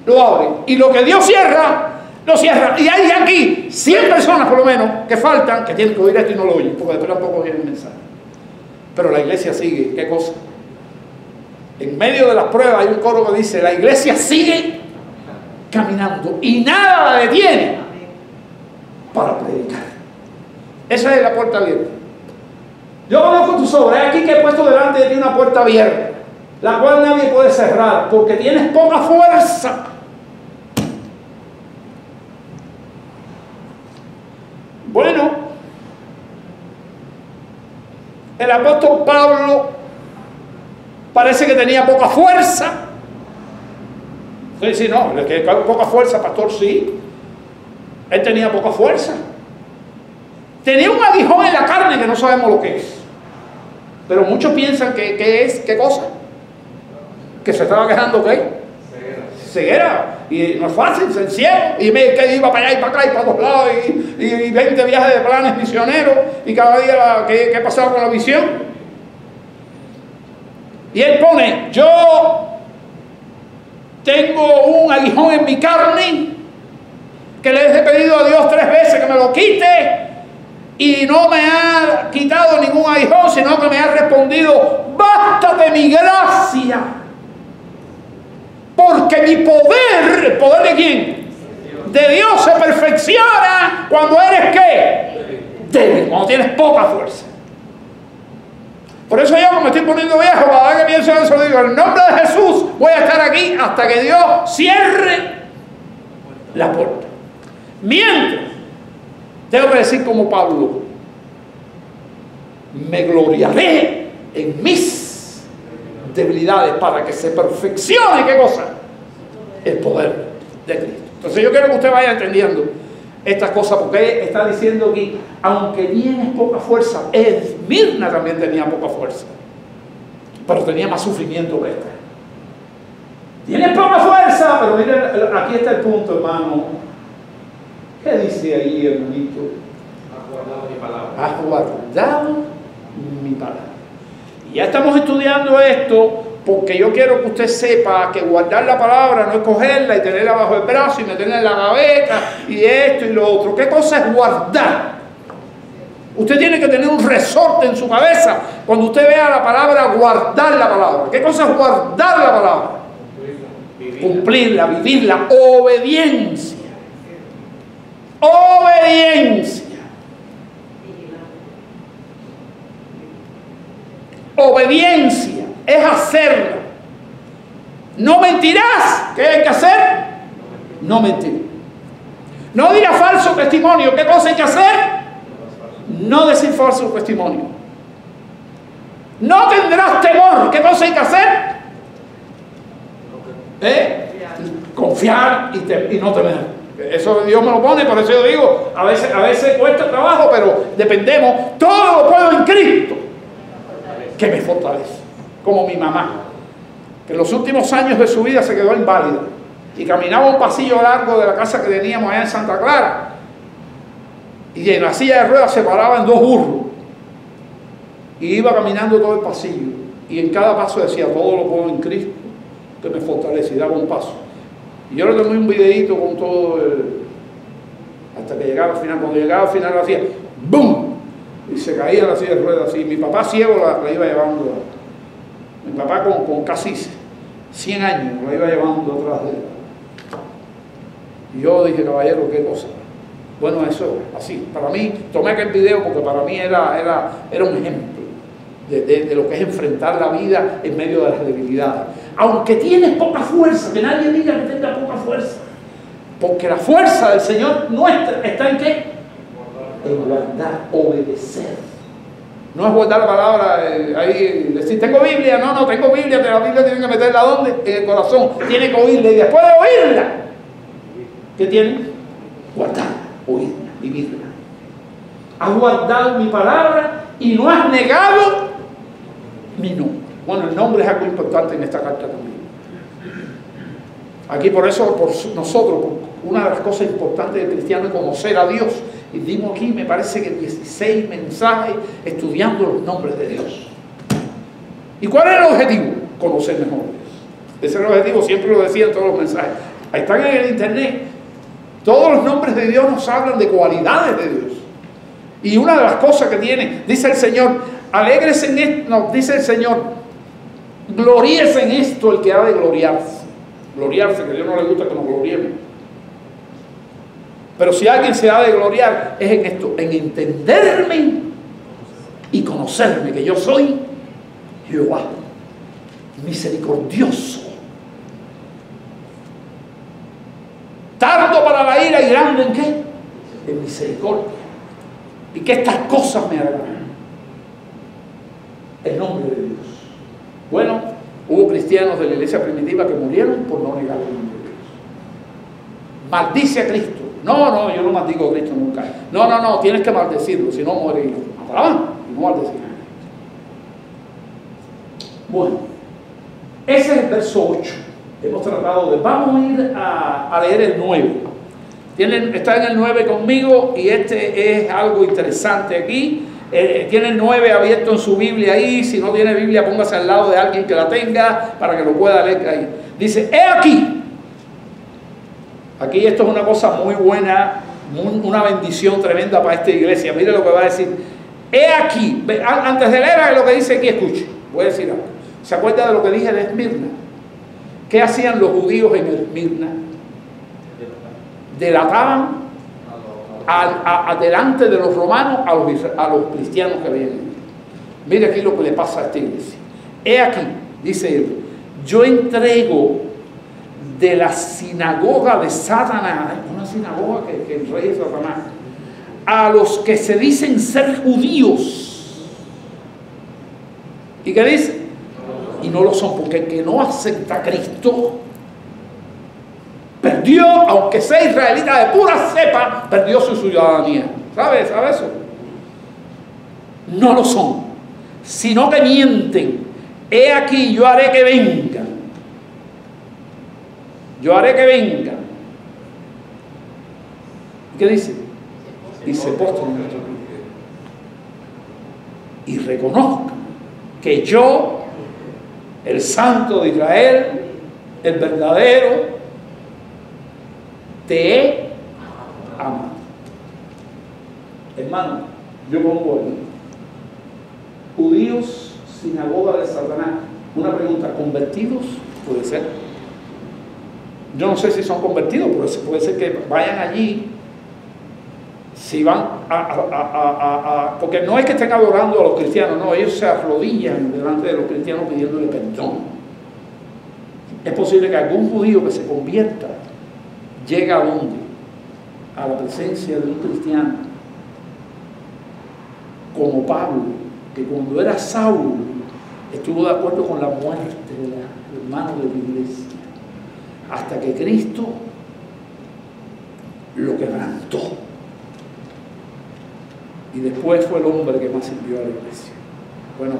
lo abre. Y lo que Dios cierra, lo cierra. Y hay aquí 100 personas por lo menos que faltan, que tienen que oír esto y no lo oyen, porque después tampoco viene el mensaje. Pero la iglesia sigue. ¿Qué cosa? En medio de las pruebas hay un coro que dice: la iglesia sigue caminando y nada la detiene para predicar. Esa es la puerta abierta. Yo conozco tus obras. Aquí que he puesto delante de ti una puerta abierta, la cual nadie puede cerrar, porque tienes poca fuerza. Bueno, el apóstol Pablo parece que tenía poca fuerza. Sí, no, que poca fuerza, pastor, sí. Él tenía poca fuerza. Tenía un aguijón en la carne que no sabemos lo que es. Pero muchos piensan que es, ¿qué cosa? Que se estaba quejando, ¿qué? Ceguera. Y no es fácil, ser ciego. Y que iba para allá y para acá y para todos lados. Y 20 viajes de planes misioneros. Y cada día, ¿qué pasaba con la visión? Y él pone: yo tengo un aguijón en mi carne que le he pedido a Dios 3 veces que me lo quite, y no me ha quitado ningún aguijón, sino que me ha respondido: bástate mi gracia, porque mi poder, ¿el poder de quién? De Dios, se perfecciona cuando eres ¿qué? Débil, cuando tienes poca fuerza. Por eso yo, como me estoy poniendo viejo, para dar que pienso en eso, digo: en nombre de Jesús voy a estar aquí hasta que Dios cierre la puerta. Mientras, tengo que decir como Pablo: me gloriaré en mis debilidades para que se perfeccione, ¿qué cosa? El poder de Cristo. Entonces yo quiero que usted vaya entendiendo estas cosas, porque está diciendo aquí: aunque tienes poca fuerza, Esmirna también tenía poca fuerza, pero tenía más sufrimiento que esta. Tienes poca fuerza, pero mire, aquí está el punto, hermano. ¿Qué dice ahí, hermanito? Has guardado mi palabra. Has guardado mi palabra. Y ya estamos estudiando esto, porque yo quiero que usted sepa que guardar la palabra no es cogerla y tenerla bajo el brazo y meterla en la gaveta y esto y lo otro. ¿Qué cosa es guardar? Usted tiene que tener un resorte en su cabeza cuando usted vea la palabra guardar la palabra. ¿Qué cosa es guardar la palabra? Cumplirla, vivirla. Obediencia. Obediencia. Obediencia es hacerla. No mentirás. ¿Qué hay que hacer? No mentir. No dirás falso testimonio. ¿Qué cosa hay que hacer? No decir falso testimonio. No tendrás temor. ¿Qué cosa hay que hacer? Confiar y no temer. Eso Dios me lo pone, por eso yo digo, a veces cuesta trabajo, pero dependemos. Todo lo puedo en Cristo, que me fortalece. Como mi mamá, que en los últimos años de su vida se quedó inválida y caminaba un pasillo largo de la casa que teníamos allá en Santa Clara. Y en la silla de ruedas se paraban dos burros. Y iba caminando todo el pasillo. Y en cada paso decía, todo lo puedo en Cristo, que me fortalece. Y daba un paso. Y yo le tomé un videíto con todo hasta que llegaba al final. Cuando llegaba al final hacía ¡bum! Y se caía la silla de ruedas así. Mi papá ciego la iba llevando. Mi papá con casi 100 años la iba llevando atrás de él. Y yo dije, caballero, qué cosa. Bueno, eso, así. Para mí, tomé aquel video porque para mí era un ejemplo de lo que es enfrentar la vida en medio de las debilidades. Aunque tienes poca fuerza, que nadie diga que tenga poca fuerza. Porque la fuerza del Señor nuestra está en ¿qué? En guardar, obedecer. No es guardar la palabra, ahí decir, tengo Biblia, no tengo Biblia, que la Biblia tiene que meterla ¿dónde? En el corazón, tiene que oírla y después de oírla, ¿qué tiene? Guardarla, oírla, vivirla. Has guardado mi palabra y no has negado mi nombre. Bueno, el nombre es algo importante en esta carta también. Aquí por eso, nosotros, una de las cosas importantes del cristiano es conocer a Dios. Y dimos aquí, me parece que 16 mensajes estudiando los nombres de Dios. ¿Y cuál es el objetivo? Conocer mejor a Dios. Ese es el objetivo, siempre lo decía en todos los mensajes. Ahí están en el internet. Todos los nombres de Dios nos hablan de cualidades de Dios. Y una de las cosas que tiene, dice el Señor, alégrese en esto, no, dice el Señor, gloríese en esto el que ha de gloriarse. Gloriarse, que a Dios no le gusta que nos gloriemos. Pero si alguien se ha de gloriar, es en esto, en entenderme y conocerme, que yo soy Jehová, misericordioso, tardo para la ira y grande en qué? En misericordia. Y que estas cosas me agradan. El nombre de Dios. Bueno, hubo cristianos de la iglesia primitiva que murieron por no negar el nombre de Dios. Maldice a Cristo. No, yo no maldigo a Cristo nunca. No, tienes que maldecirlo, si no muere y no maldecirlo. Bueno, ese es el verso 8. Hemos tratado de... Vamos a ir a leer el 9. Está en el 9 conmigo y este es algo interesante aquí. Tiene el 9 abierto en su Biblia ahí. Si no tiene Biblia, póngase al lado de alguien que la tenga para que lo pueda leer ahí. Dice, he aquí. Aquí esto es una cosa muy buena, una bendición tremenda para esta iglesia. Mire lo que va a decir. He aquí, antes de leer lo que dice aquí, escuche. Voy a decir algo. ¿Se acuerda de lo que dije de Esmirna? ¿Qué hacían los judíos en Esmirna? Delataban delante de los romanos a los cristianos que venían. Mire aquí lo que le pasa a esta iglesia. He aquí, dice él, yo entrego de la sinagoga de Satanás, una sinagoga que el rey es Satanás, a los que se dicen ser judíos. ¿Y qué dice? Y no lo son, porque el que no acepta a Cristo perdió, aunque sea israelita de pura cepa, perdió su ciudadanía. ¿Sabe eso? No lo son, sino que mienten. He aquí, yo haré que vengan. Yo haré que vengan. ¿Qué dice? Y se postren en nuestro pie. Y reconozcan que yo, el Santo de Israel, el verdadero, te he amado. Hermano, yo pongo ahí. Judíos, sinagoga de Satanás. Una pregunta, ¿convertidos? Puede ser. Yo no sé si son convertidos, pero puede ser que vayan allí, si van porque no es que estén adorando a los cristianos, no, ellos se arrodillan delante de los cristianos pidiéndole perdón. Es posible que algún judío que se convierta llegue a dónde? A la presencia de un cristiano, como Pablo, que cuando era Saulo estuvo de acuerdo con la muerte del hermano de la iglesia, hasta que Cristo lo quebrantó. Y después fue el hombre que más sirvió a la iglesia. Bueno,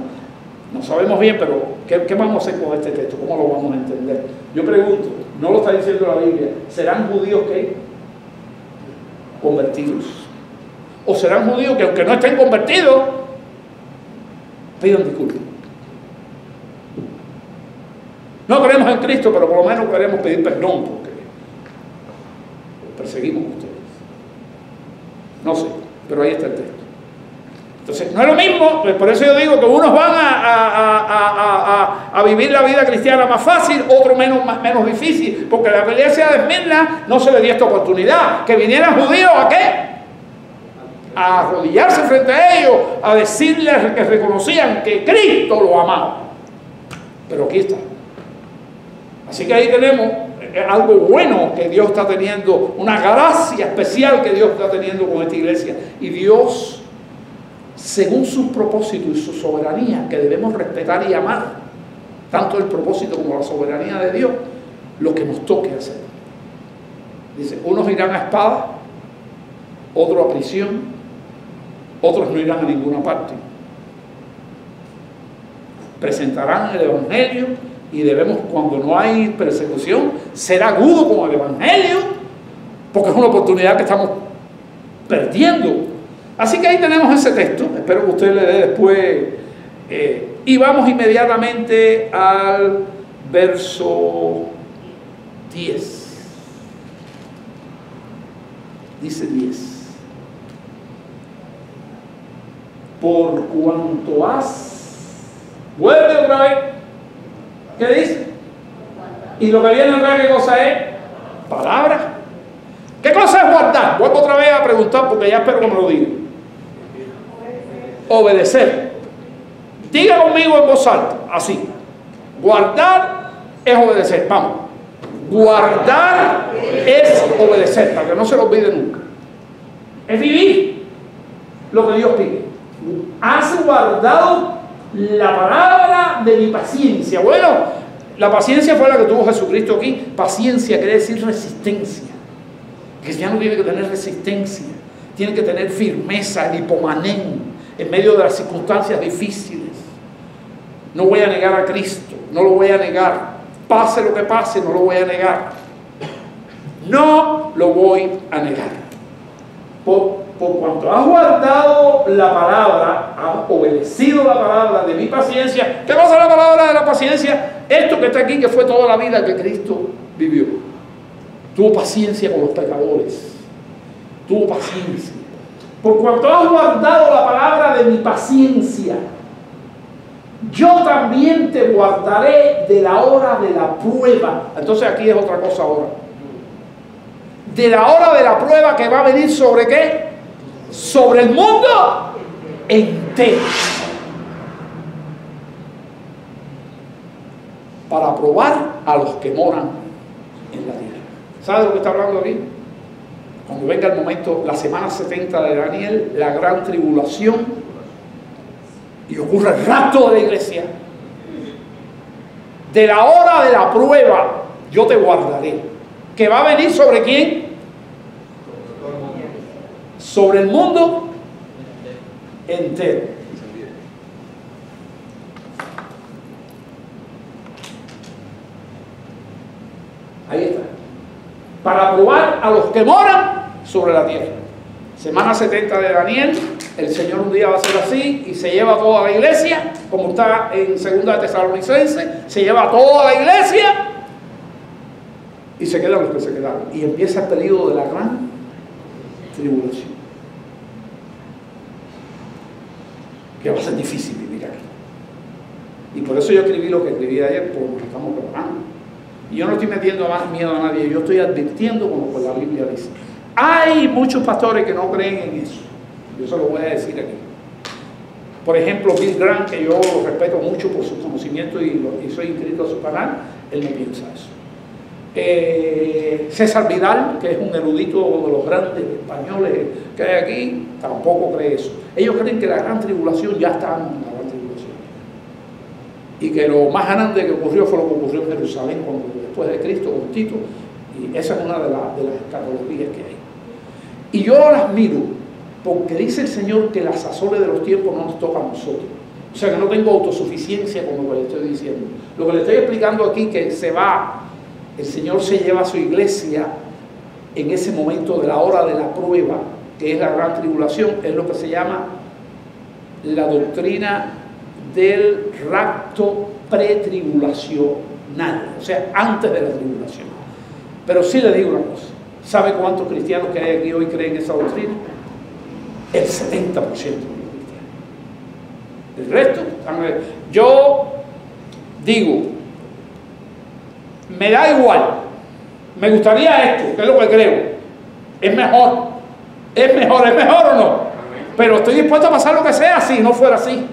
no sabemos bien, pero ¿qué vamos a hacer con este texto? ¿Cómo lo vamos a entender? Yo pregunto, no lo está diciendo la Biblia, ¿serán judíos qué? Convertidos. o serán judíos que aunque no estén convertidos, pidan disculpas. No creemos en Cristo, pero por lo menos queremos pedir perdón porque los perseguimos a ustedes. No sé, pero ahí está el texto. Entonces, no es lo mismo, por eso yo digo que unos van a vivir la vida cristiana más fácil, otros menos difícil, porque a la iglesia de Esmirna no se le dio esta oportunidad. Que vinieran judíos, ¿a qué? A arrodillarse frente a ellos, a decirles que reconocían que Cristo lo amaba. Pero aquí está. Así que ahí tenemos algo bueno que Dios está teniendo, una gracia especial que Dios está teniendo con esta iglesia. Y Dios, según sus propósitos y su soberanía, que debemos respetar y amar, tanto el propósito como la soberanía de Dios, lo que nos toque hacer. Dice, unos irán a espada, otros a prisión, otros no irán a ninguna parte. Presentarán el Evangelio y debemos, cuando no hay persecución, ser agudos con el Evangelio, porque es una oportunidad que estamos perdiendo. Así que ahí tenemos ese texto, espero que usted le dé después, y vamos inmediatamente al verso 10. Dice 10. Por cuanto has, vuelve otra vez, ¿qué dice? Y lo que viene otra vez, ¿qué cosa es? Palabra. ¿Qué cosa es guardar? Vuelvo otra vez a preguntar porque ya espero que me lo diga. Obedecer. Diga conmigo en voz alta, así. Guardar es obedecer. Vamos. Guardar es obedecer, para que no se lo olvide nunca. Es vivir lo que Dios pide. Has guardado la palabra de mi paciencia. Bueno, la paciencia fue la que tuvo Jesucristo aquí. Paciencia quiere decir resistencia. Que ya no tiene que tener resistencia, tiene que tener firmeza, el hipomanén, en medio de las circunstancias difíciles. No voy a negar a Cristo, no lo voy a negar. Pase lo que pase, no lo voy a negar. No lo voy a negar. Por cuanto has guardado la palabra, has obedecido la palabra de mi paciencia. ¿Qué pasa la palabra de la paciencia? Esto que está aquí, que fue toda la vida que Cristo vivió. Tuvo paciencia con los pecadores. Tuvo paciencia. Por cuanto has guardado la palabra de mi paciencia, yo también te guardaré de la hora de la prueba. Entonces aquí es otra cosa ahora. De la hora de la prueba que va a venir ¿sobre qué? Sobre el mundo entero. Para probar a los que moran en la tierra. ¿Sabe de lo que está hablando aquí? Cuando venga el momento, la semana 70 de Daniel, la gran tribulación, y ocurre el rapto de la iglesia, de la hora de la prueba, yo te guardaré. ¿Que va a venir sobre quién? Sobre el mundo entero. Ahí está. Para probar a los que moran sobre la tierra. Semana 70 de Daniel, el Señor un día va a ser así y se lleva a toda la iglesia, como está en 2 de Tesalonicenses, se lleva a toda la iglesia y se quedan los que se quedaron. Y empieza el periodo de la gran tribulación. Que va a ser difícil vivir aquí. Y por eso yo escribí lo que escribí ayer, porque estamos preparando. Y yo no estoy metiendo más miedo a nadie, yo estoy advirtiendo como la Biblia dice. Hay muchos pastores que no creen en eso. Yo se lo voy a decir aquí. Por ejemplo, Bill Graham, que yo lo respeto mucho por su conocimiento y soy inscrito a su canal, él no piensa eso. César Vidal, que es un erudito de los grandes españoles que hay aquí, tampoco cree eso. Ellos creen que la gran tribulación ya está en la gran tribulación. Y que lo más grande que ocurrió fue lo que ocurrió en Jerusalén cuando después de Cristo con Tito. Y esa es una de las escatologías que hay. Y yo las miro porque dice el Señor que las azones de los tiempos no nos tocan a nosotros. O sea que no tengo autosuficiencia con lo que le estoy diciendo. Lo que le estoy explicando aquí que se va, el Señor se lleva a su iglesia en ese momento de la hora de la prueba que es la gran tribulación, es lo que se llama la doctrina del rapto pretribulacional, o sea, antes de la tribulación. Pero sí le digo una cosa, ¿sabe cuántos cristianos que hay aquí hoy creen esa doctrina? El 70% de los cristianos. El resto, yo digo, me da igual, me gustaría esto, que es lo que creo, es mejor o no, pero estoy dispuesto a pasar lo que sea si no fuera así,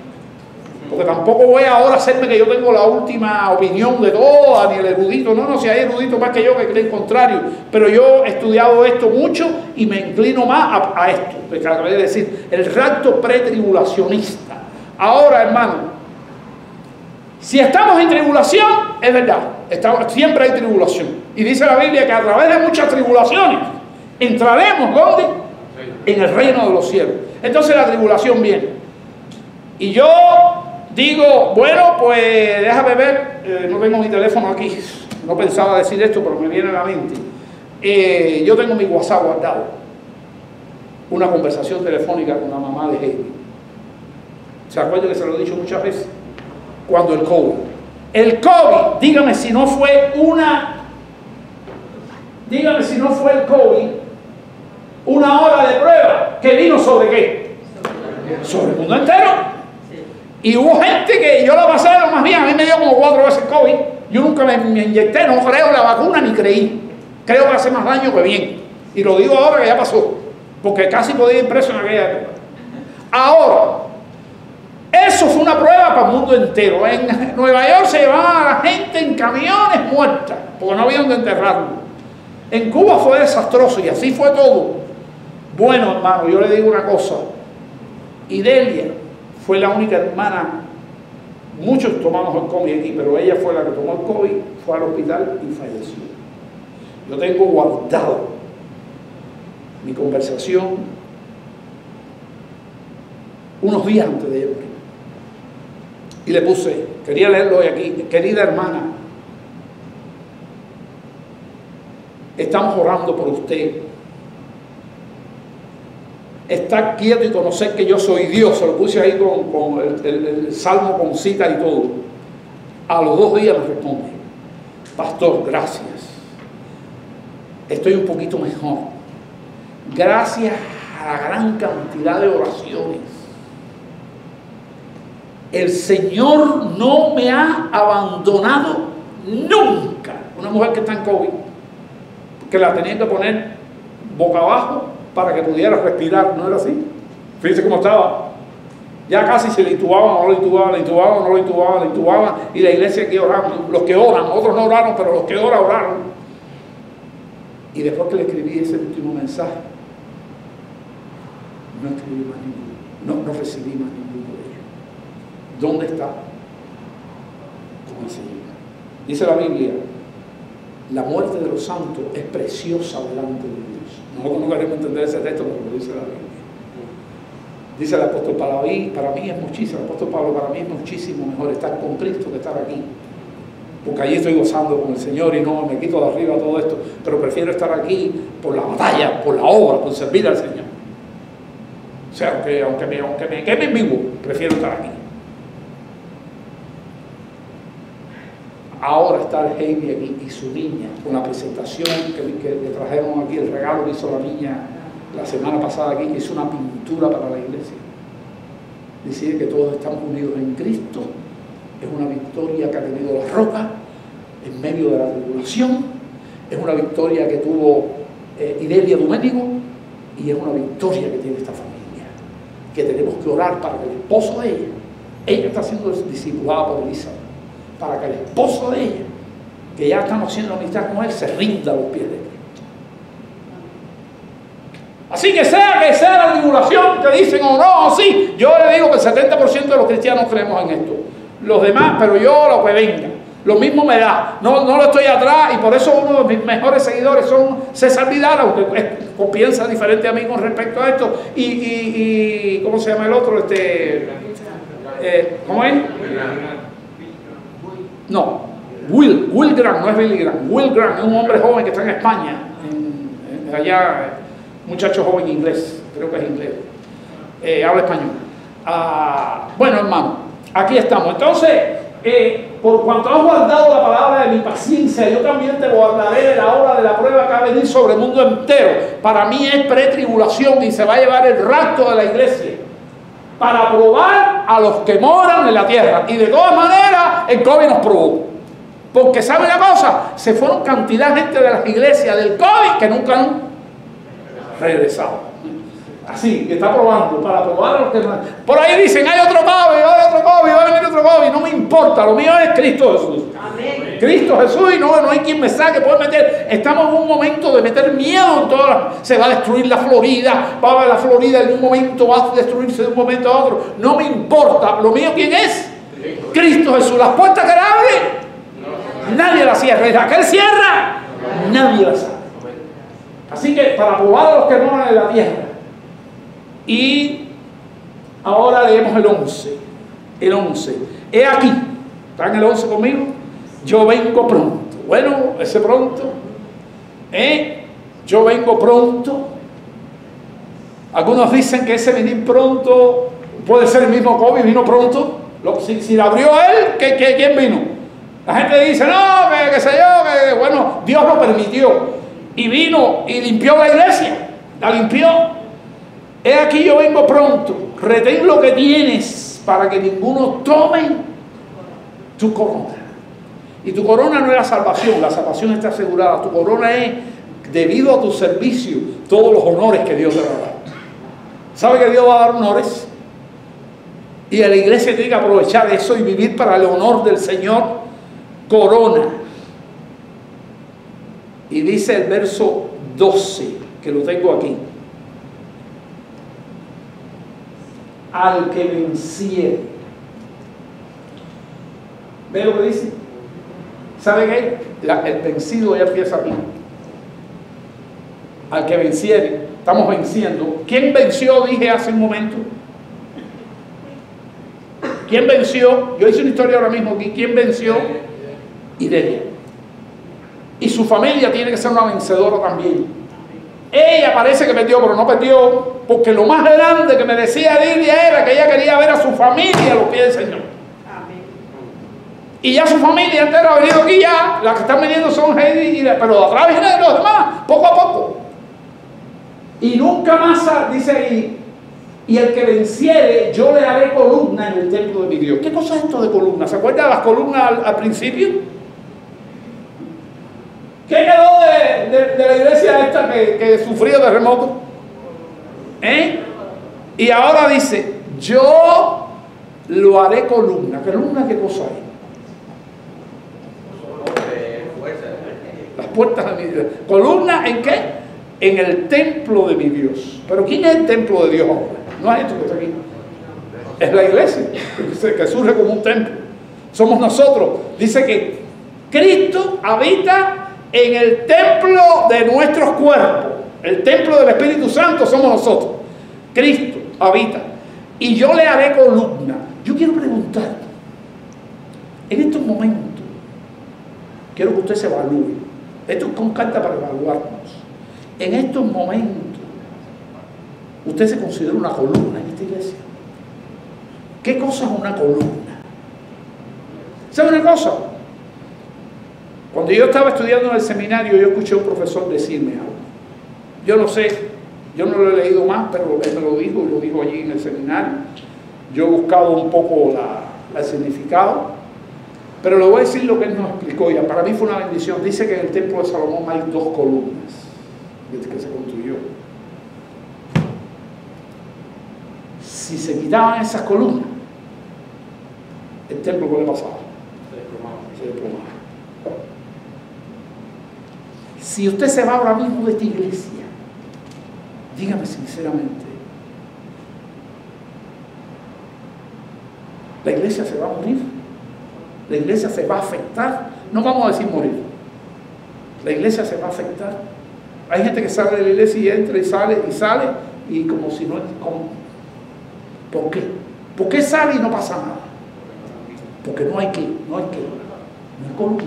porque tampoco voy ahora a hacerme que yo tengo la última opinión de todas, ni el erudito, no, si hay eruditos más que yo que creen contrario, pero yo he estudiado esto mucho y me inclino más a esto, porque acabé de decir, el rapto pretribulacionista. Ahora, hermano, si estamos en tribulación, es verdad, siempre hay tribulación, y dice la Biblia que a través de muchas tribulaciones entraremos, ¿dónde? En el reino de los cielos. Entonces la tribulación viene. Y yo digo, bueno, pues déjame ver, no tengo mi teléfono aquí, no pensaba decir esto, pero me viene a la mente. Yo tengo mi WhatsApp guardado, una conversación telefónica con la mamá de Heidi. ¿Se acuerdan que se lo he dicho muchas veces? Cuando el COVID, dígame si no fue el COVID, una hora de prueba que vino sobre qué? Sobre el mundo entero. Y hubo gente que yo la pasé lo más bien, a mí me dio como 4 veces COVID, yo nunca me inyecté, no creo en la vacuna ni creí, creo que hace más daño que bien, y lo digo ahora que ya pasó, porque casi podía ir preso en aquella época. Ahora, eso fue una prueba para el mundo entero. En Nueva York se llevaba a la gente en camiones muertas, porque no había donde enterrarlo. En Cuba fue desastroso y así fue todo. Bueno, hermano, yo le digo una cosa. Idalia fue la única hermana, muchos tomamos el COVID aquí, pero ella fue la que tomó el COVID, fue al hospital y falleció. Yo tengo guardado mi conversación unos días antes de ella. Y le puse, quería leerlo hoy aquí, querida hermana, estamos orando por usted. Estar quieto y conocer que yo soy Dios, se lo puse ahí con el salmo con cita y todo. A los 2 días me responde, pastor, gracias, estoy un poquito mejor, gracias a la gran cantidad de oraciones. El Señor no me ha abandonado nunca. Una mujer que está en COVID, que la tenían que poner boca abajo para que pudiera respirar, ¿no era así? Fíjense cómo estaba. Ya casi se le intubaban, no le intubaban, le intubaban, no le intubaban, le intubaban, y la iglesia aquí orando, los que oran, otros no oraron, pero los que oran, oraron. Y después que le escribí ese último mensaje, no escribí más ninguno, no recibí más ninguno de ellos. ¿Dónde está? Con el Señor. Dice la Biblia, la muerte de los santos es preciosa delante de Dios. Nosotros no queremos entender ese texto, pero lo dice la Biblia. Dice el apóstol, para mí es muchísimo, el apóstol Pablo, para mí es muchísimo mejor estar con Cristo que estar aquí. Porque allí estoy gozando con el Señor y no me quito de arriba todo esto, pero prefiero estar aquí por la batalla, por la obra, por servir al Señor. O sea, aunque me quemen vivo, prefiero estar aquí. Ahora está el Heidi aquí y su niña, con la presentación que trajeron aquí, el regalo que hizo la niña la semana pasada aquí, que hizo una pintura para la iglesia. Decir que todos estamos unidos en Cristo es una victoria que ha tenido la roca en medio de la tribulación, es una victoria que tuvo Idalia Doménico y es una victoria que tiene esta familia, que tenemos que orar para que el esposo de ella está siendo discipulada por Elizabeth, para que el esposo de ella, que ya estamos haciendo amistad con él, se rinda a los pies de Cristo. Así que sea la tribulación que dicen o no, sí, yo le digo que el 70% de los cristianos creemos en esto. Los demás, pero yo lo que venga, lo mismo me da. No lo estoy atrás, y por eso uno de mis mejores seguidores son César Vidal, aunque piensa diferente a mí con respecto a esto. Y ¿cómo se llama el otro? ¿Cómo es? No, Will Grant, no es Billy Grant. Will Grant es un hombre joven que está en España, allá, muchacho joven inglés, creo que es inglés, habla español. Bueno, hermano, aquí estamos. Entonces, por cuanto has guardado la palabra de mi paciencia, yo también te guardaré de la hora de la prueba que va a venir sobre el mundo entero. Para mí es pretribulación y se va a llevar el rapto de la iglesia para probar a los que moran en la tierra. Y de todas maneras, el COVID nos probó. Porque, ¿sabe una cosa? Se fueron cantidad de gente de las iglesias del COVID que nunca han regresado. Así, que está probando, para probar a los que... Por ahí dicen, hay otro COVID, va a venir otro COVID. No me importa, lo mío es Cristo Jesús. Amén. Cristo Jesús, y no hay quien me saque, puede meter. Estamos en un momento de meter miedo en todas las... Se va a destruir la Florida, va a ver la Florida en un momento, va a destruirse de un momento a otro. No me importa, lo mío, ¿quién es? Cristo Jesús. Las puertas que abre, nadie las cierra. Y la que Él cierra, nadie las abre. Así que para probar a los que moran en la tierra. Y ahora leemos el 11. El 11. He aquí. ¿Están en el 11 conmigo? Yo vengo pronto. Bueno, ese pronto. Yo vengo pronto. Algunos dicen que ese venir pronto puede ser el mismo COVID, vino pronto. Si la abrió Él, ¿quién vino? La gente dice, no, que sé yo, que bueno, Dios lo permitió. Y vino y limpió la iglesia. La limpió. He aquí yo vengo pronto, retén lo que tienes para que ninguno tome tu corona. Y tu corona no es la salvación está asegurada. Tu corona es, debido a tu servicio, todos los honores que Dios te va a dar. ¿Sabe que Dios va a dar honores? Y a la iglesia tiene que aprovechar eso y vivir para el honor del Señor. Corona. Y dice el verso 12, que lo tengo aquí. Al que venciere. ¿Ve lo que dice? ¿Sabe qué? El vencido ya empieza aquí. Al que venciere. Estamos venciendo. ¿Quién venció? Dije hace un momento. ¿Quién venció? Yo hice una historia ahora mismo aquí. ¿Quién venció? Irelia. Y su familia tiene que ser una vencedora también. Ella parece que perdió, pero no perdió, porque lo más grande que me decía Lidia era que ella quería ver a su familia a los pies del Señor. Amén. Y ya su familia entera ha venido aquí ya, las que están viniendo son Heidi, pero de atrás vienen los demás, poco a poco. Y nunca más, dice ahí, y el que venciere, yo le haré columna en el templo de mi Dios. ¿Qué cosa es esto de columna? ¿Se acuerdan de las columnas al principio? ¿Qué quedó de la iglesia esta que sufrió terremoto? Y ahora dice, yo lo haré columna. ¿Columna qué cosa hay? Las puertas de mi Dios. ¿Columna en qué? En el templo de mi Dios. ¿Pero quién es el templo de Dios ahora? No es esto que está aquí. Es la iglesia, que surge como un templo. Somos nosotros. Dice que Cristo habita en el templo de nuestros cuerpos. El templo del Espíritu Santo somos nosotros. Cristo habita. Y yo le haré columna. Yo quiero preguntar, en estos momentos, quiero que usted se evalúe. Esto es con carta para evaluarnos. En estos momentos, usted se considera una columna en esta iglesia. ¿Qué cosa es una columna? ¿Sabe una cosa? Cuando yo estaba estudiando en el seminario, yo escuché a un profesor decirme algo. Yo no sé, yo no lo he leído más, pero él me lo dijo y lo dijo allí en el seminario. Yo he buscado un poco el significado, pero le voy a decir lo que él nos explicó. Y para mí fue una bendición. Dice que en el templo de Salomón hay 2 columnas desde que se construyó. Si se quitaban esas columnas, el templo, ¿qué le pasaba? Se desplomaba. Si usted se va ahora mismo de esta iglesia, dígame sinceramente, la iglesia se va a morir, la iglesia se va a afectar, no vamos a decir morir, la iglesia se va a afectar. Hay gente que sale de la iglesia y entra y sale y como si no, ¿por qué? ¿Por qué sale y no pasa nada? Porque no hay columna.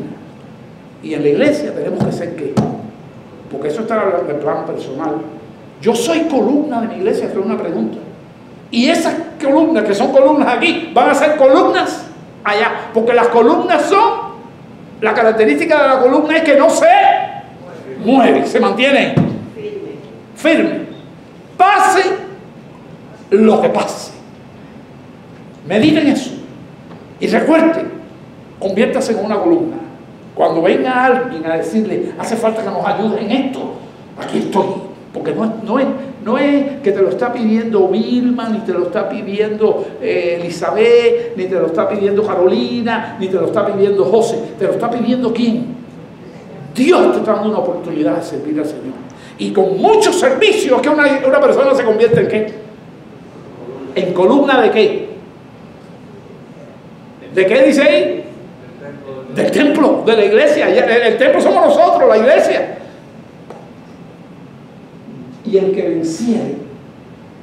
Y en la iglesia tenemos que ser ¿qué? Porque eso está en el plan personal. Yo soy columna de mi iglesia, esto es una pregunta. Y esas columnas que son columnas aquí, van a ser columnas allá. Porque las columnas son, la característica de la columna es que no se mueve, se mantiene firme. Pase lo que pase. Mediten eso. Y recuerden, conviértase en una columna. Cuando venga alguien a decirle, hace falta que nos ayude en esto, aquí estoy. Porque no es que te lo está pidiendo Vilma, ni te lo está pidiendo Elizabeth, ni te lo está pidiendo Carolina, ni te lo está pidiendo José. Te lo está pidiendo ¿quién? Dios te está dando una oportunidad de servir al Señor. Y con muchos servicios que una persona se convierte en ¿qué? ¿En columna de qué? ¿De qué dice ahí? Del templo, de la iglesia. El templo somos nosotros, la iglesia. Y el que venciere,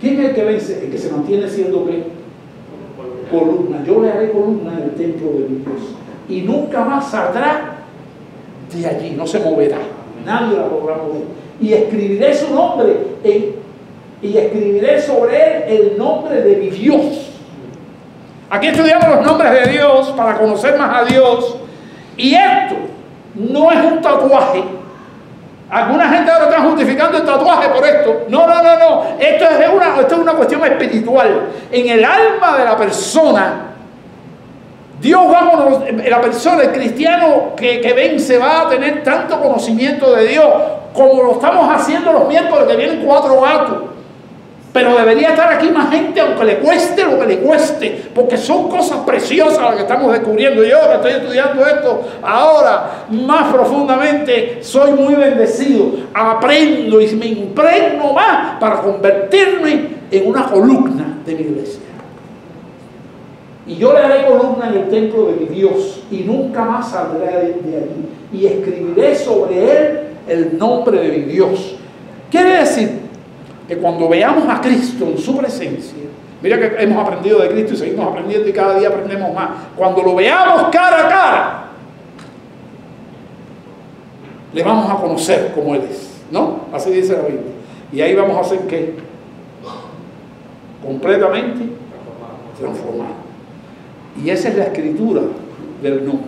¿quién es el que vence? El que se mantiene siendo ¿qué? Columna. Yo le haré columna en el templo de mi Dios. Y nunca más saldrá de allí, no se moverá. Nadie la podrá mover. Y escribiré su nombre y escribiré sobre él el nombre de mi Dios. Aquí estudiamos los nombres de Dios para conocer más a Dios. Y esto no es un tatuaje. Alguna gente ahora está justificando el tatuaje por esto. No. Esto es una cuestión espiritual. En el alma de la persona, Dios va a conocer, la persona, el cristiano que vence va a tener tanto conocimiento de Dios como lo estamos haciendo los miércoles que vienen 4 gatos. Pero debería estar aquí más gente, aunque le cueste lo que le cueste, porque son cosas preciosas las que estamos descubriendo. Yo que estoy estudiando esto ahora más profundamente, soy muy bendecido, aprendo y me impregno más para convertirme en una columna de mi iglesia. Y yo le haré columna en el templo de mi Dios y nunca más saldré de allí. Y escribiré sobre él el nombre de mi Dios. Quiere decir que cuando veamos a Cristo en su presencia, mira que hemos aprendido de Cristo y seguimos aprendiendo y cada día aprendemos más. Cuando lo veamos cara a cara, le vamos a conocer como Él es, ¿no? Así dice la Biblia. Y ahí vamos a ser ¿qué? Completamente transformados. Y esa es la escritura del nombre.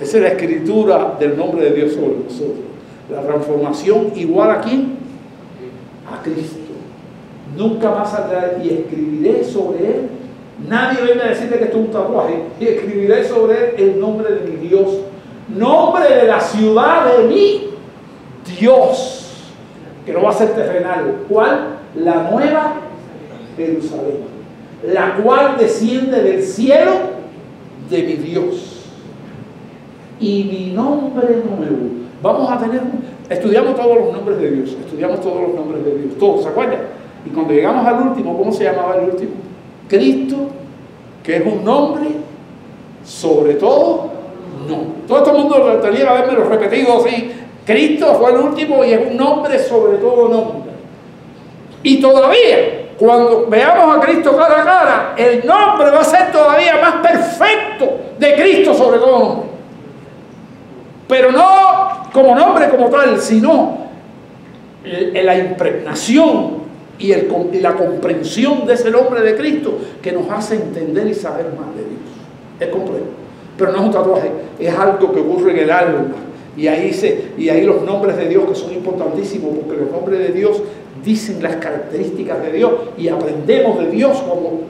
Esa es la escritura del nombre de Dios sobre nosotros. La transformación igual a ¿quién? A Cristo. Nunca más saldrá y escribiré sobre él. Nadie venga a decirle que esto es un tatuaje. Y escribiré sobre él el nombre de mi Dios, nombre de la ciudad de mi Dios, que no va a ser terrenal. ¿Cuál? La nueva Jerusalén, la cual desciende del cielo de mi Dios. Y mi nombre nuevo. Vamos a tener, estudiamos todos los nombres de Dios, todos, ¿se acuerdan? Y cuando llegamos al último, ¿cómo se llamaba el último? Cristo, que es un nombre sobre todo nombre. Todo el mundo tenía que haberme lo repetido así. Cristo fue el último y es un nombre sobre todo nombre. Y todavía, cuando veamos a Cristo cara a cara, el nombre va a ser todavía más perfecto de Cristo sobre todo nombre. Pero no como nombre como tal, sino la impregnación y la comprensión de ese nombre de Cristo que nos hace entender y saber más de Dios. Es completo. Pero no es un tatuaje, es algo que ocurre en el alma. Y ahí los nombres de Dios que son importantísimos, porque los nombres de Dios dicen las características de Dios y aprendemos de Dios como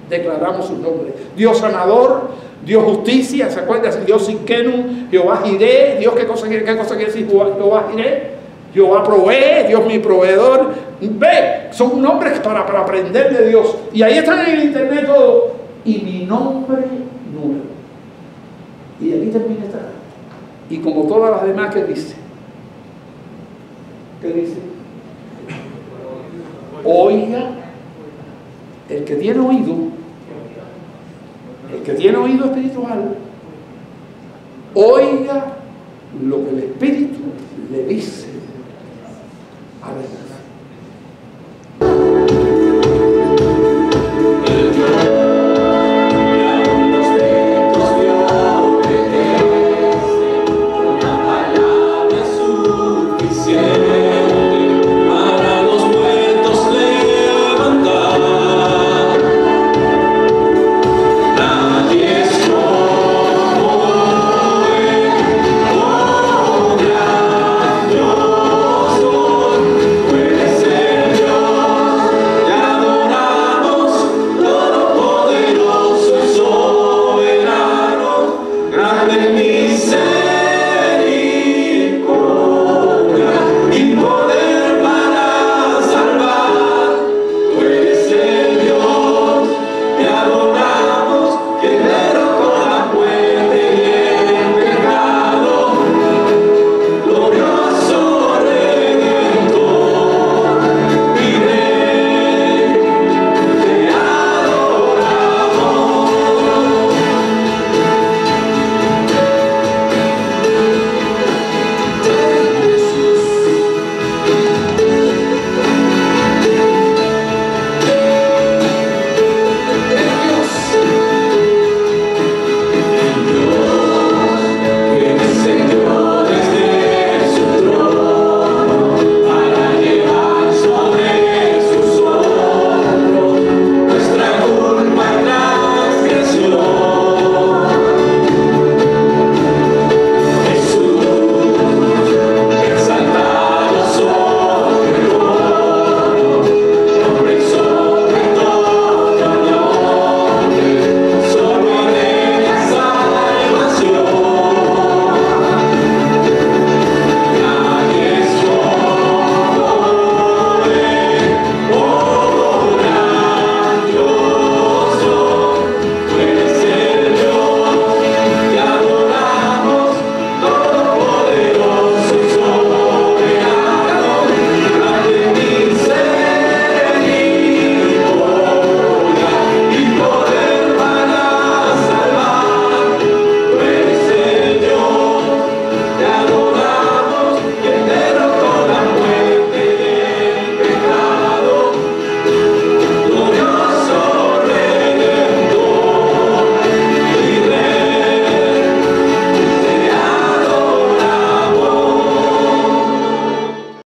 declaramos sus nombres. Dios sanador, Dios justicia, ¿se acuerdan? Dios Sidkenu, Jehová Jireh. Dios, ¿qué cosa quiere decir Jehová Jireh? Jehová provee, Dios mi proveedor. Ve, son nombres para aprender de Dios. Y ahí están en el internet todo. Y mi nombre nuevo. Y aquí termina esta. Y como todas las demás, ¿qué dice? ¿Qué dice? Oiga, el que tiene oído espiritual, oiga lo que el Espíritu le dice a la